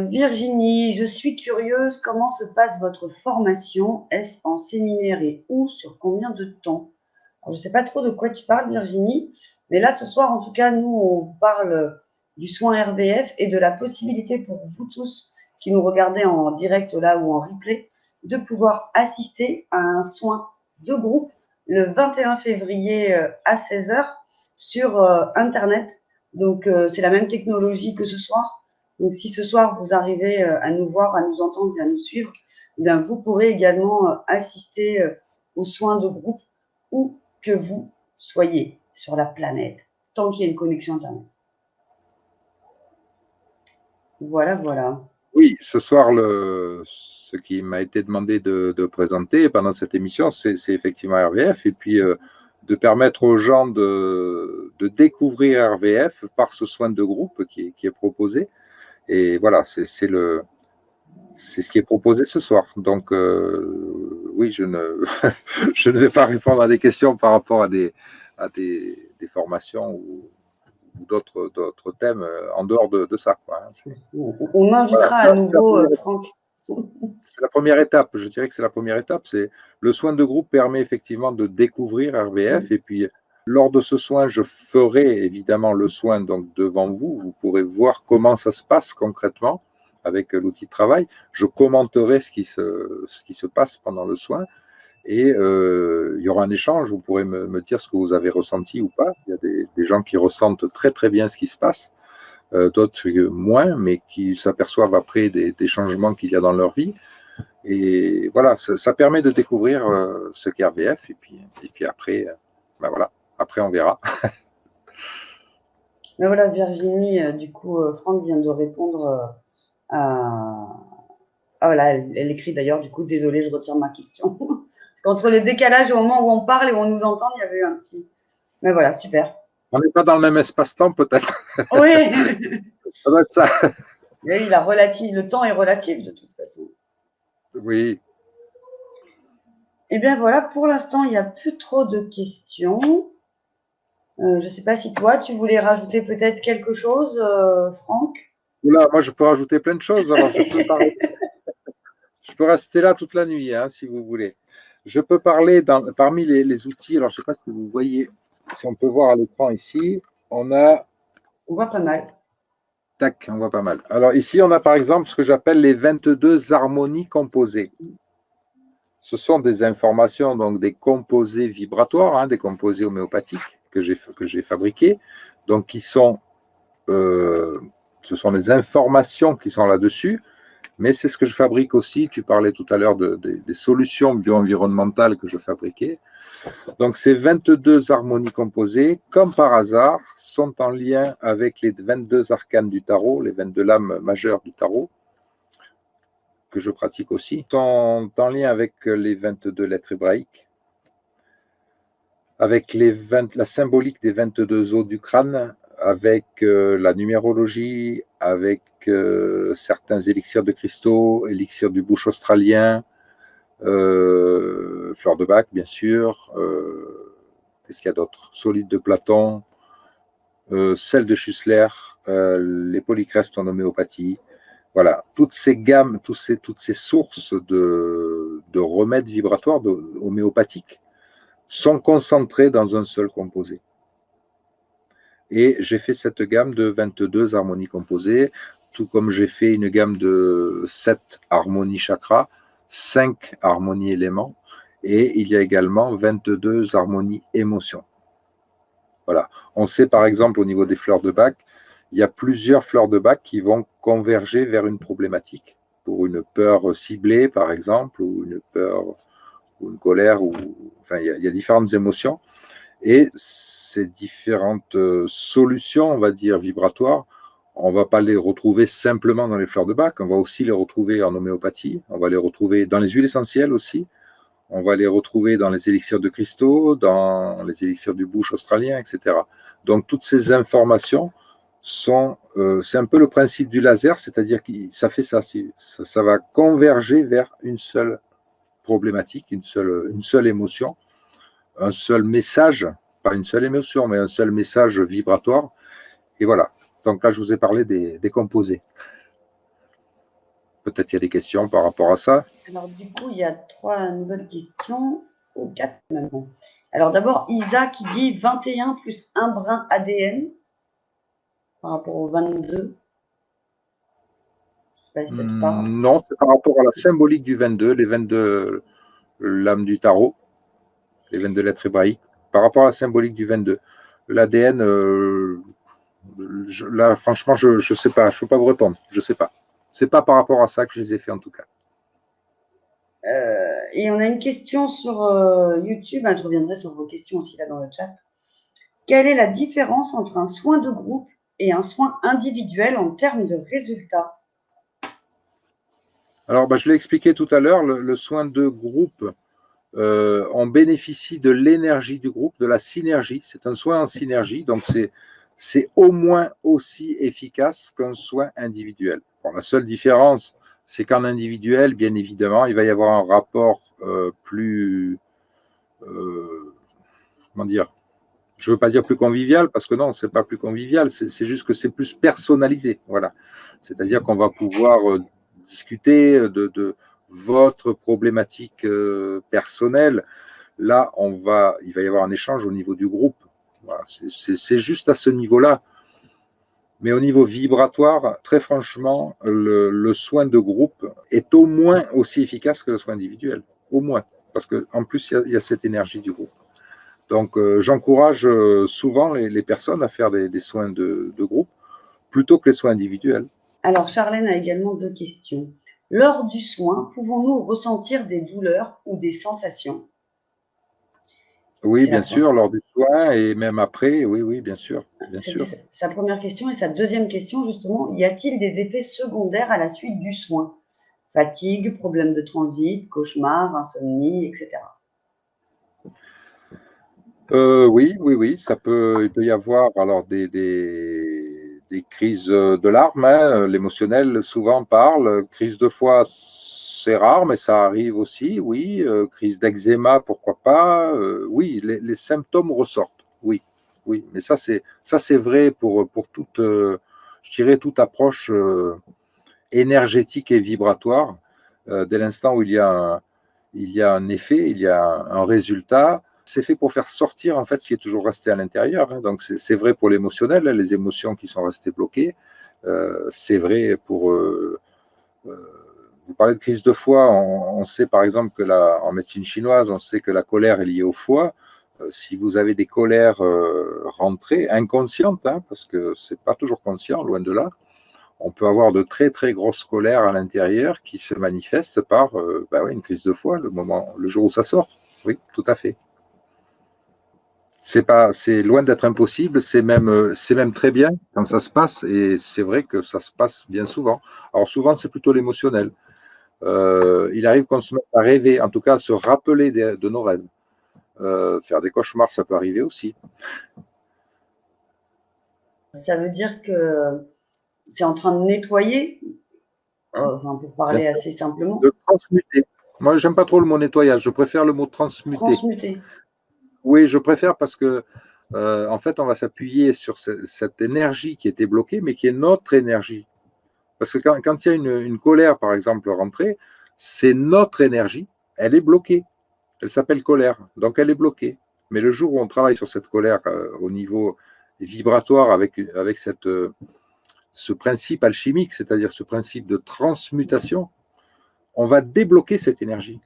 Virginie, je suis curieuse, comment se passe votre formation? Est-ce en séminaire et où? Sur combien de temps? Alors, je ne sais pas trop de quoi tu parles, Virginie, mais là, ce soir, en tout cas, nous, on parle du soin RVF et de la possibilité pour vous tous qui nous regardez en direct là ou en replay de pouvoir assister à un soin de groupe le 21 février à 16 h sur Internet. Donc, c'est la même technologie que ce soir. Donc, si ce soir, vous arrivez à nous voir, à nous entendre et à nous suivre, bien, vous pourrez également assister aux soins de groupe où que vous soyez sur la planète, tant qu'il y a une connexion Internet. Voilà, voilà. Oui, ce soir, ce qui m'a été demandé de présenter pendant cette émission, c'est effectivement RVF, et puis de permettre aux gens de découvrir RVF par ce soin de groupe qui est proposé. Et voilà, c'est ce qui est proposé ce soir. Donc, oui, je ne vais pas répondre à des questions par rapport à des formations ou d'autres thèmes en dehors de ça. Quoi. On invitera à nouveau Franck. C'est la première étape, je dirais que c'est la première étape. C'est le soin de groupe permet effectivement de découvrir RVF, et puis lors de ce soin, je ferai évidemment le soin donc devant vous. Vous pourrez voir comment ça se passe concrètement avec l'outil de travail. Je commenterai ce qui se passe pendant le soin, et il y aura un échange. Vous pourrez me dire ce que vous avez ressenti ou pas. Il y a des gens qui ressentent très très bien ce qui se passe, d'autres moins, mais qui s'aperçoivent après des changements qu'il y a dans leur vie. Et voilà, ça permet de découvrir ce qu'est RVF, et puis après, voilà, après on verra. Mais voilà, Virginie, du coup, Franck vient de répondre à. Ah voilà, elle écrit d'ailleurs, du coup, désolée, je retire ma question. Parce qu'entre le décalage au moment où on parle et où on nous entend, il y avait eu un petit. Mais voilà, super. On n'est pas dans le même espace-temps, peut-être. Oui. Ça doit être ça. Oui, le temps est relatif de toute façon. Oui. Eh bien voilà, pour l'instant, il n'y a plus trop de questions. Je ne sais pas si toi, tu voulais rajouter peut-être quelque chose, Franck. Oula, moi, je peux rajouter plein de choses. Alors, je peux rester là toute la nuit, hein, si vous voulez. Je peux parler parmi les outils. Alors, je ne sais pas si vous voyez, si on peut voir à l'écran ici, on voit pas mal. Tac, on voit pas mal. Alors, ici, on a par exemple ce que j'appelle les 22 harmonies composées. Ce sont des informations, donc des composés vibratoires, hein, des composés homéopathiques que j'ai fabriqués, donc qui sont Ce sont les informations qui sont là-dessus, mais c'est ce que je fabrique aussi. Tu parlais tout à l'heure des solutions bio-environnementales que je fabriquais. Donc, ces 22 harmonies composées, comme par hasard, sont en lien avec les 22 arcanes du tarot, les 22 lames majeures du tarot, que je pratique aussi, sont en lien avec les 22 lettres hébraïques, avec la symbolique des 22 os du crâne, avec la numérologie, avec certains élixirs de cristaux, élixirs du bouche australien, fleur de bac, bien sûr, qu'est-ce qu'il y a d'autre? Solide de Platon, sel de Schussler, les polycrestes en homéopathie. Voilà, toutes ces gammes, toutes ces sources de remèdes vibratoires homéopathiques sont concentrées dans un seul composé. Et j'ai fait cette gamme de 22 harmonies composées, tout comme j'ai fait une gamme de 7 harmonies chakras, 5 harmonies éléments, et il y a également 22 harmonies émotions. Voilà. On sait par exemple au niveau des fleurs de bac, il y a plusieurs fleurs de bac qui vont converger vers une problématique, pour une peur ciblée par exemple, ou une peur, ou une colère, enfin il y a différentes émotions. Et ces différentes solutions, on va dire, vibratoires, on ne va pas les retrouver simplement dans les fleurs de bac, on va aussi les retrouver en homéopathie, on va les retrouver dans les huiles essentielles aussi, on va les retrouver dans les élixirs de cristaux, dans les élixirs du bouche australien, etc. Donc toutes ces informations sont, c'est un peu le principe du laser, c'est-à-dire que ça fait ça, ça va converger vers une seule problématique, une seule émotion, un seul message, pas une seule émotion, mais un seul message vibratoire. Et voilà. Donc là, je vous ai parlé des composés. Peut-être qu'il y a des questions par rapport à ça. Alors, du coup, il y a 3 nouvelles questions, ou 4 même. Alors, d'abord, Isa qui dit 21 plus 1 brin ADN par rapport au 22. Je sais pas si ça te parle. Non, c'est par rapport à la symbolique du 22, les 22 lames du tarot, les 22 lettres hébraïques, par rapport à la symbolique du 22. L'ADN, là, franchement, je ne sais pas, je ne peux pas vous répondre, je ne sais pas. Ce n'est pas par rapport à ça que je les ai fait en tout cas. Et on a une question sur YouTube, je reviendrai sur vos questions aussi là dans le chat. Quelle est la différence entre un soin de groupe et un soin individuel en termes de résultats? Alors, je l'ai expliqué tout à l'heure, le soin de groupe, on bénéficie de l'énergie du groupe, de la synergie. C'est un soin en synergie, donc c'est au moins aussi efficace qu'un soin individuel. Bon, la seule différence, c'est qu'en individuel, bien évidemment, il va y avoir un rapport plus, comment dire, je ne veux pas dire plus convivial, parce que non, c'est pas plus convivial, c'est juste que c'est plus personnalisé. Voilà. C'est-à-dire qu'on va pouvoir discuter de votre problématique personnelle. Là, il va y avoir un échange au niveau du groupe. Voilà. C'est juste à ce niveau-là. Mais au niveau vibratoire, très franchement, le soin de groupe est au moins aussi efficace que le soin individuel. Au moins. Parce qu'en plus, il y a cette énergie du groupe. Donc, j'encourage souvent les personnes à faire des soins de groupe plutôt que les soins individuels. Alors, Charlène a également 2 questions. Lors du soin, pouvons-nous ressentir des douleurs ou des sensations? Oui, bien sûr, lors du soin et même après, oui, bien sûr. C'est sa première question. Et sa deuxième question, justement, y a-t-il des effets secondaires à la suite du soin? Fatigue, problème de transit, cauchemar, insomnie, etc. Oui, il peut y avoir alors des crises de larmes, hein, l'émotionnel souvent parle, crise de foie, c'est rare, mais ça arrive aussi, oui, crise d'eczéma, pourquoi pas, oui, les symptômes ressortent, oui, mais ça c'est vrai pour toute, je dirais, toute approche énergétique et vibratoire, dès l'instant où il y a un effet, il y a un résultat. C'est fait pour faire sortir en fait ce qui est toujours resté à l'intérieur. Hein. Donc c'est vrai pour l'émotionnel, hein, les émotions qui sont restées bloquées. C'est vrai pour. Vous parlez de crise de foie. On sait par exemple que en médecine chinoise, on sait que la colère est liée au foie. Si vous avez des colères rentrées, inconscientes, hein, parce que c'est pas toujours conscient, loin de là, on peut avoir de très très grosses colères à l'intérieur qui se manifestent par ouais, une crise de foi le jour où ça sort. Oui, tout à fait. C'est loin d'être impossible, c'est même très bien quand ça se passe, et c'est vrai que ça se passe bien souvent. Alors souvent, c'est plutôt l'émotionnel. Il arrive qu'on se mette à rêver, en tout cas à se rappeler de nos rêves. Faire des cauchemars, ça peut arriver aussi. Ça veut dire que c'est en train de nettoyer, enfin, pour parler assez simplement. De transmuter. Moi, j'aime pas trop le mot nettoyage, je préfère le mot transmuter. Transmuter. Oui, je préfère parce que, en fait, on va s'appuyer sur cette énergie qui était bloquée, mais qui est notre énergie. Parce que quand il y a une colère, par exemple, rentrée, c'est notre énergie, elle est bloquée. Elle s'appelle colère, donc elle est bloquée. Mais le jour où on travaille sur cette colère au niveau vibratoire avec ce principe alchimique, c'est-à-dire ce principe de transmutation, on va débloquer cette énergie.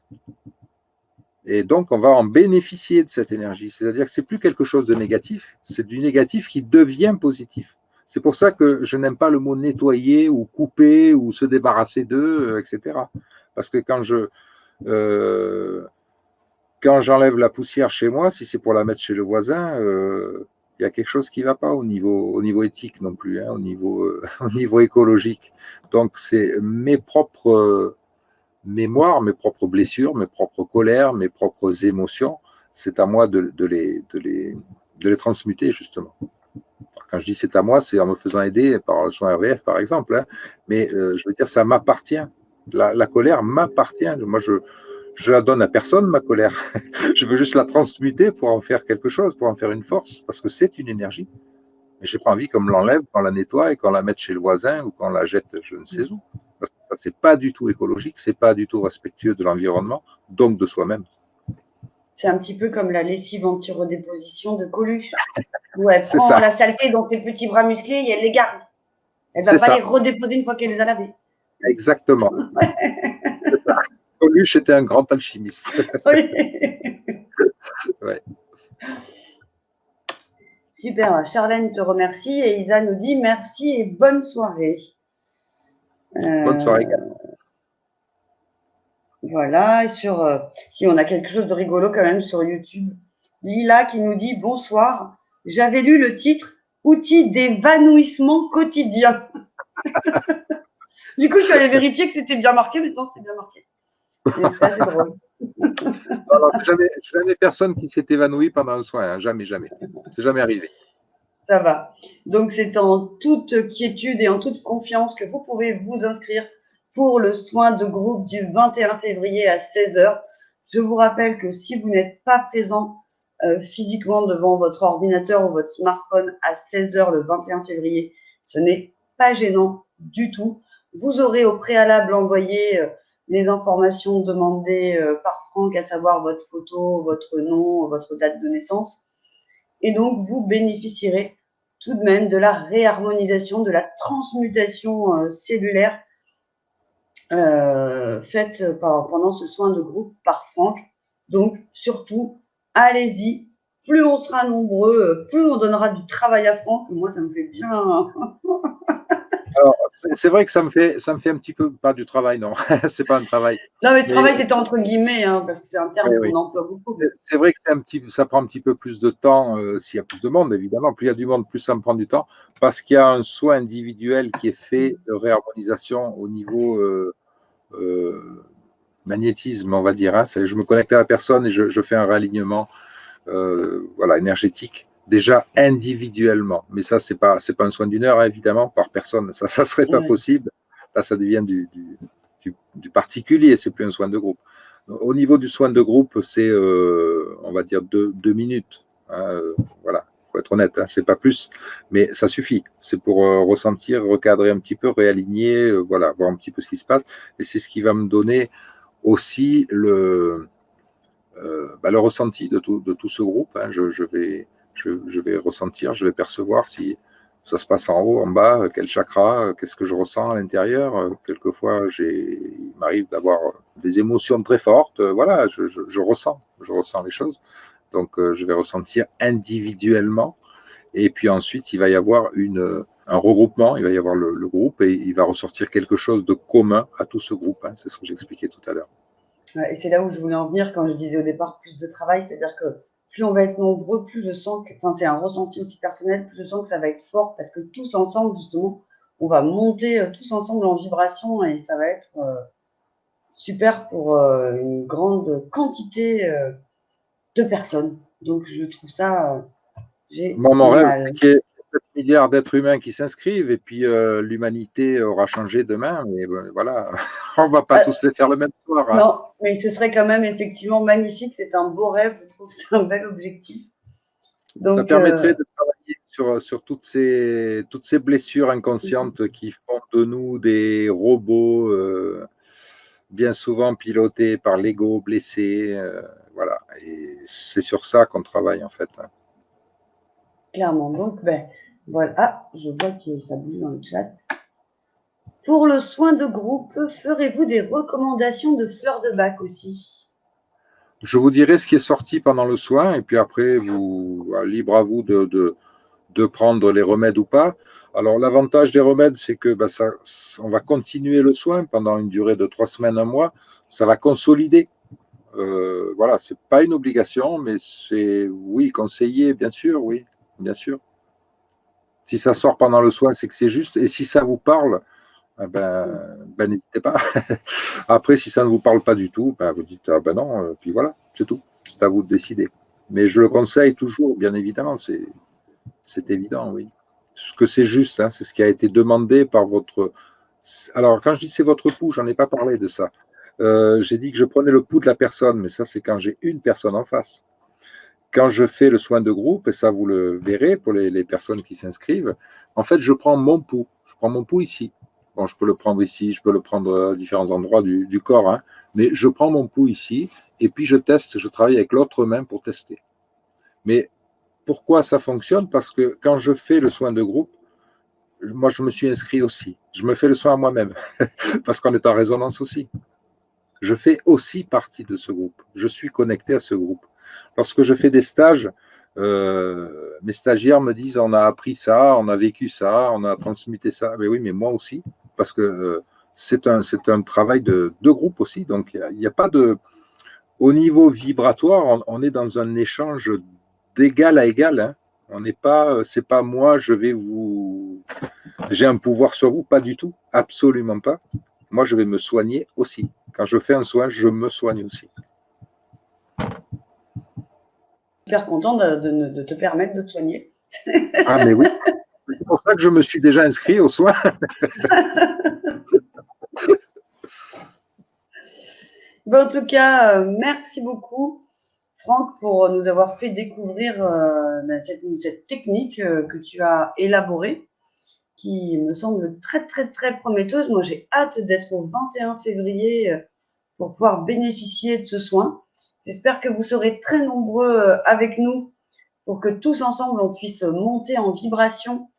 Et donc, on va en bénéficier de cette énergie. C'est-à-dire que c'est plus quelque chose de négatif, c'est du négatif qui devient positif. C'est pour ça que je n'aime pas le mot nettoyer ou couper ou se débarrasser d'eux, etc. Parce que quand j'enlève la poussière chez moi, si c'est pour la mettre chez le voisin, il y a quelque chose qui ne va pas au niveau éthique non plus, hein, au niveau écologique. Donc, c'est mes propres mémoires, mes propres blessures, mes propres colères, mes propres émotions. C'est à moi de les transmuter, justement. Quand je dis c'est à moi, c'est en me faisant aider par le soin RVF, par exemple. Hein. Mais je veux dire, ça m'appartient. La colère m'appartient. Moi, je la donne à personne, ma colère. Je veux juste la transmuter pour en faire quelque chose, pour en faire une force, parce que c'est une énergie. Mais je n'ai pas envie qu'on me l'enlève, qu'on la nettoie et qu'on la mette chez le voisin ou qu'on la jette je ne sais où. Parce que ça, c'est pas du tout écologique, c'est pas du tout respectueux de l'environnement, donc de soi-même. C'est un petit peu comme la lessive anti-redéposition de Coluche, où elle prend la saleté dans ses petits bras musclés et elle les garde. Elle ne va pas les redéposer une fois qu'elle les a lavés. Exactement. C'est ça. Coluche était un grand alchimiste. Oui. Ouais. Super, Charlène te remercie et Isa nous dit merci et bonne soirée. Bonne soirée. Voilà, si on a quelque chose de rigolo quand même sur YouTube. Lila qui nous dit bonsoir, j'avais lu le titre Outils d'évanouissement quotidien. Du coup, je suis allée vérifier que c'était bien marqué, mais non, c'était bien marqué. C'est assez drôle. Alors, jamais personne qui s'est évanoui pendant un soin, hein. Jamais. C'est jamais arrivé. Ça va. Donc, c'est en toute quiétude et en toute confiance que vous pouvez vous inscrire pour le soin de groupe du 21 février à 16h. Je vous rappelle que si vous n'êtes pas présent physiquement devant votre ordinateur ou votre smartphone à 16h le 21 février, ce n'est pas gênant du tout. Vous aurez au préalable envoyé les informations demandées par Franck, à savoir votre photo, votre nom, votre date de naissance. Et donc, vous bénéficierez tout de même de la réharmonisation, de la transmutation cellulaire faite pendant ce soin de groupe par Franck. Donc, surtout, allez-y. Plus on sera nombreux, plus on donnera du travail à Franck. Moi, ça me fait bien. Alors, c'est vrai que ça me fait un petit peu, pas du travail, non, c'est pas un travail. Non, mais travail, c'était entre guillemets, hein, parce que c'est un terme qu'on emploie beaucoup. C'est vrai que ça prend un petit peu plus de temps s'il y a plus de monde, évidemment. Plus il y a du monde, plus ça me prend du temps, parce qu'il y a un soin individuel qui est fait de réharmonisation au niveau magnétisme, on va dire. Hein. Je me connecte à la personne et je fais un réalignement énergétique. Déjà individuellement, mais ça c'est pas un soin d'une heure, hein, évidemment, par personne, ça serait pas possible. Là, ça devient du particulier, c'est plus un soin de groupe. Au niveau du soin de groupe, c'est on va dire 2 minutes. Hein, voilà, faut être honnête, hein, c'est pas plus, mais ça suffit. C'est pour ressentir, recadrer un petit peu, réaligner, voilà, voir un petit peu ce qui se passe. Et c'est ce qui va me donner aussi le ressenti de tout ce groupe. Hein. Je vais ressentir, je vais percevoir si ça se passe en haut, en bas, quel chakra, qu'est-ce que je ressens à l'intérieur. Quelquefois, il m'arrive d'avoir des émotions très fortes. Voilà, je ressens les choses. Donc, je vais ressentir individuellement. Et puis ensuite, il va y avoir un regroupement, il va y avoir le groupe et il va ressortir quelque chose de commun à tout ce groupe. Hein, c'est ce que j'expliquais tout à l'heure. Et c'est là où je voulais en venir quand je disais au départ plus de travail, c'est-à-dire que plus on va être nombreux, plus je sens que, enfin c'est un ressenti aussi personnel, plus je sens que ça va être fort parce que tous ensemble justement, on va monter tous ensemble en vibration et ça va être super pour une grande quantité de personnes. Donc je trouve ça Mon rêve, génial. c'est qu'il y ait 7 milliards d'êtres humains qui s'inscrivent et puis l'humanité aura changé demain. Mais voilà, on ne va pas Euh, tous les faire le même soir. Hein. non, mais ce serait quand même effectivement magnifique, c'est un beau rêve, je trouve que c'est un bel objectif. Ça Donc, permettrait de travailler sur toutes ces blessures inconscientes qui font de nous des robots bien souvent pilotés par l'ego blessé. Voilà, et c'est sur ça qu'on travaille en fait. Hein. clairement. Donc, ben, voilà. Ah, je vois que ça bouge dans le chat. Pour le soin de groupe, ferez-vous des recommandations de fleurs de bac aussi? Je vous dirai ce qui est sorti pendant le soin et puis après, libre à vous de prendre les remèdes ou pas. Alors, l'avantage des remèdes, c'est que on va continuer le soin pendant une durée de 3 semaines, un mois. Ça va consolider. Voilà, c'est pas une obligation, mais c'est, oui, conseillé, bien sûr, oui, bien sûr. Si ça sort pendant le soin, c'est que c'est juste. Et si ça vous parle, n'hésitez pas. Après, si ça ne vous parle pas du tout, vous dites, ah ben non, puis voilà, c'est tout. C'est à vous de décider. Mais je le conseille toujours, bien évidemment, c'est évident, oui. Ce que c'est juste, hein, c'est ce qui a été demandé par votre. Alors, quand je dis c'est votre pouls, j'en ai pas parlé de ça. J'ai dit que je prenais le pouls de la personne, mais ça, c'est quand j'ai une personne en face. Quand je fais le soin de groupe, et ça, vous le verrez pour les personnes qui s'inscrivent, en fait, je prends mon pouls. Je prends mon pouls ici. Bon, je peux le prendre ici, je peux le prendre à différents endroits du corps, hein, mais je prends mon pouls ici, et puis je teste, je travaille avec l'autre main pour tester. Mais pourquoi ça fonctionne? Parce que quand je fais le soin de groupe, moi, je me suis inscrit aussi. Je me fais le soin à moi-même, parce qu'on est en résonance aussi. Je fais aussi partie de ce groupe. Je suis connecté à ce groupe. Lorsque je fais des stages, mes stagiaires me disent on a appris ça, on a vécu ça, on a transmuté ça. Mais oui, mais moi aussi, parce que c'est un travail de groupe aussi. Donc, il n'y a pas de. Au niveau vibratoire, on est dans un échange d'égal à égal. Hein. On n'est pas, c'est pas moi, j'ai un pouvoir sur vous, pas du tout, absolument pas. Moi, je vais me soigner aussi. Quand je fais un soin, je me soigne aussi. Super content de te permettre de te soigner. Ah, mais oui. C'est pour ça que je me suis déjà inscrit aux soins. En tout cas, merci beaucoup, Franck, pour nous avoir fait découvrir cette technique que tu as élaborée, qui me semble très, très, très prometteuse. Moi, j'ai hâte d'être au 21 février pour pouvoir bénéficier de ce soin. J'espère que vous serez très nombreux avec nous pour que tous ensemble, on puisse monter en vibration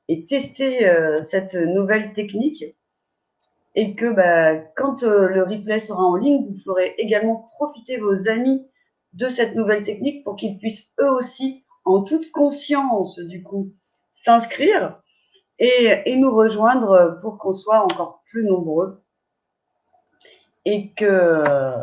et tester cette nouvelle technique. Et que quand le replay sera en ligne, vous pourrez également profiter vos amis de cette nouvelle technique pour qu'ils puissent eux aussi, en toute conscience du coup, s'inscrire et nous rejoindre pour qu'on soit encore plus nombreux et que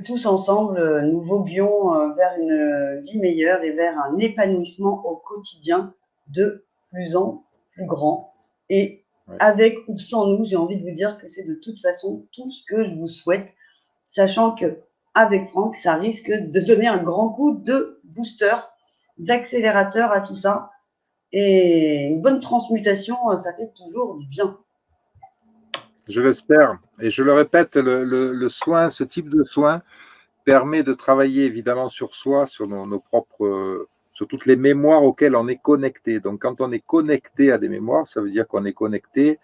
tous ensemble, nous voguions vers une vie meilleure et vers un épanouissement au quotidien de plus en plus grand. Et avec ou sans nous, j'ai envie de vous dire que c'est de toute façon tout ce que je vous souhaite, sachant que avec Franck, ça risque de donner un grand coup de booster, d'accélérateur à tout ça. Et une bonne transmutation, ça fait toujours du bien. Je l'espère. Et je le répète, le soin, ce type de soin permet de travailler évidemment sur soi, sur nos propres, sur toutes les mémoires auxquelles on est connecté. Donc, quand on est connecté à des mémoires, ça veut dire qu'on est connecté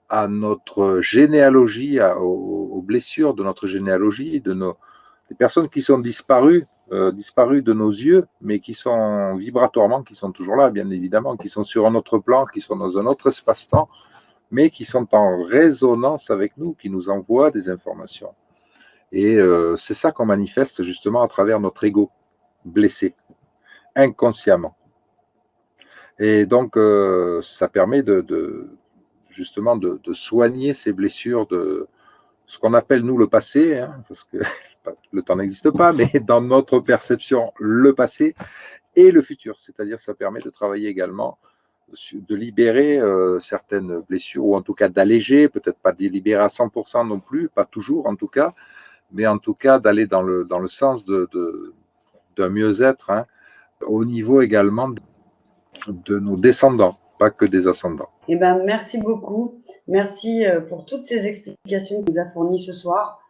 à notre généalogie, aux blessures de notre généalogie, des personnes qui sont disparues de nos yeux, mais qui sont vibratoirement, qui sont toujours là, bien évidemment, qui sont sur un autre plan, qui sont dans un autre espace-temps, mais qui sont en résonance avec nous, qui nous envoient des informations. Et c'est ça qu'on manifeste justement à travers notre ego blessé, inconsciemment. Et donc, ça permet justement de soigner ces blessures de ce qu'on appelle, nous, le passé, hein, parce que le temps n'existe pas, mais dans notre perception, le passé et le futur. C'est-à-dire que ça permet de travailler également, de libérer certaines blessures, ou en tout cas d'alléger, peut-être pas de les libérer à 100% non plus, pas toujours en tout cas, mais en tout cas d'aller dans le sens d'un mieux-être, hein, au niveau également de nos descendants, pas que des ascendants. Eh ben, merci beaucoup. Merci pour toutes ces explications que tu nous as fournies ce soir.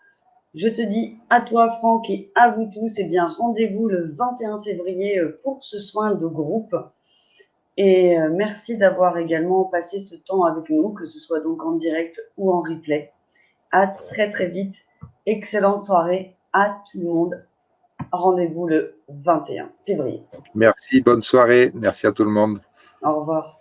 Je te dis à toi, Franck, et à vous tous, eh bien, rendez-vous le 21 février pour ce soin de groupe. Et merci d'avoir également passé ce temps avec nous, que ce soit donc en direct ou en replay. À très très vite. Excellente soirée à tout le monde. Rendez-vous le 21 février. Merci, bonne soirée, merci à tout le monde. Au revoir.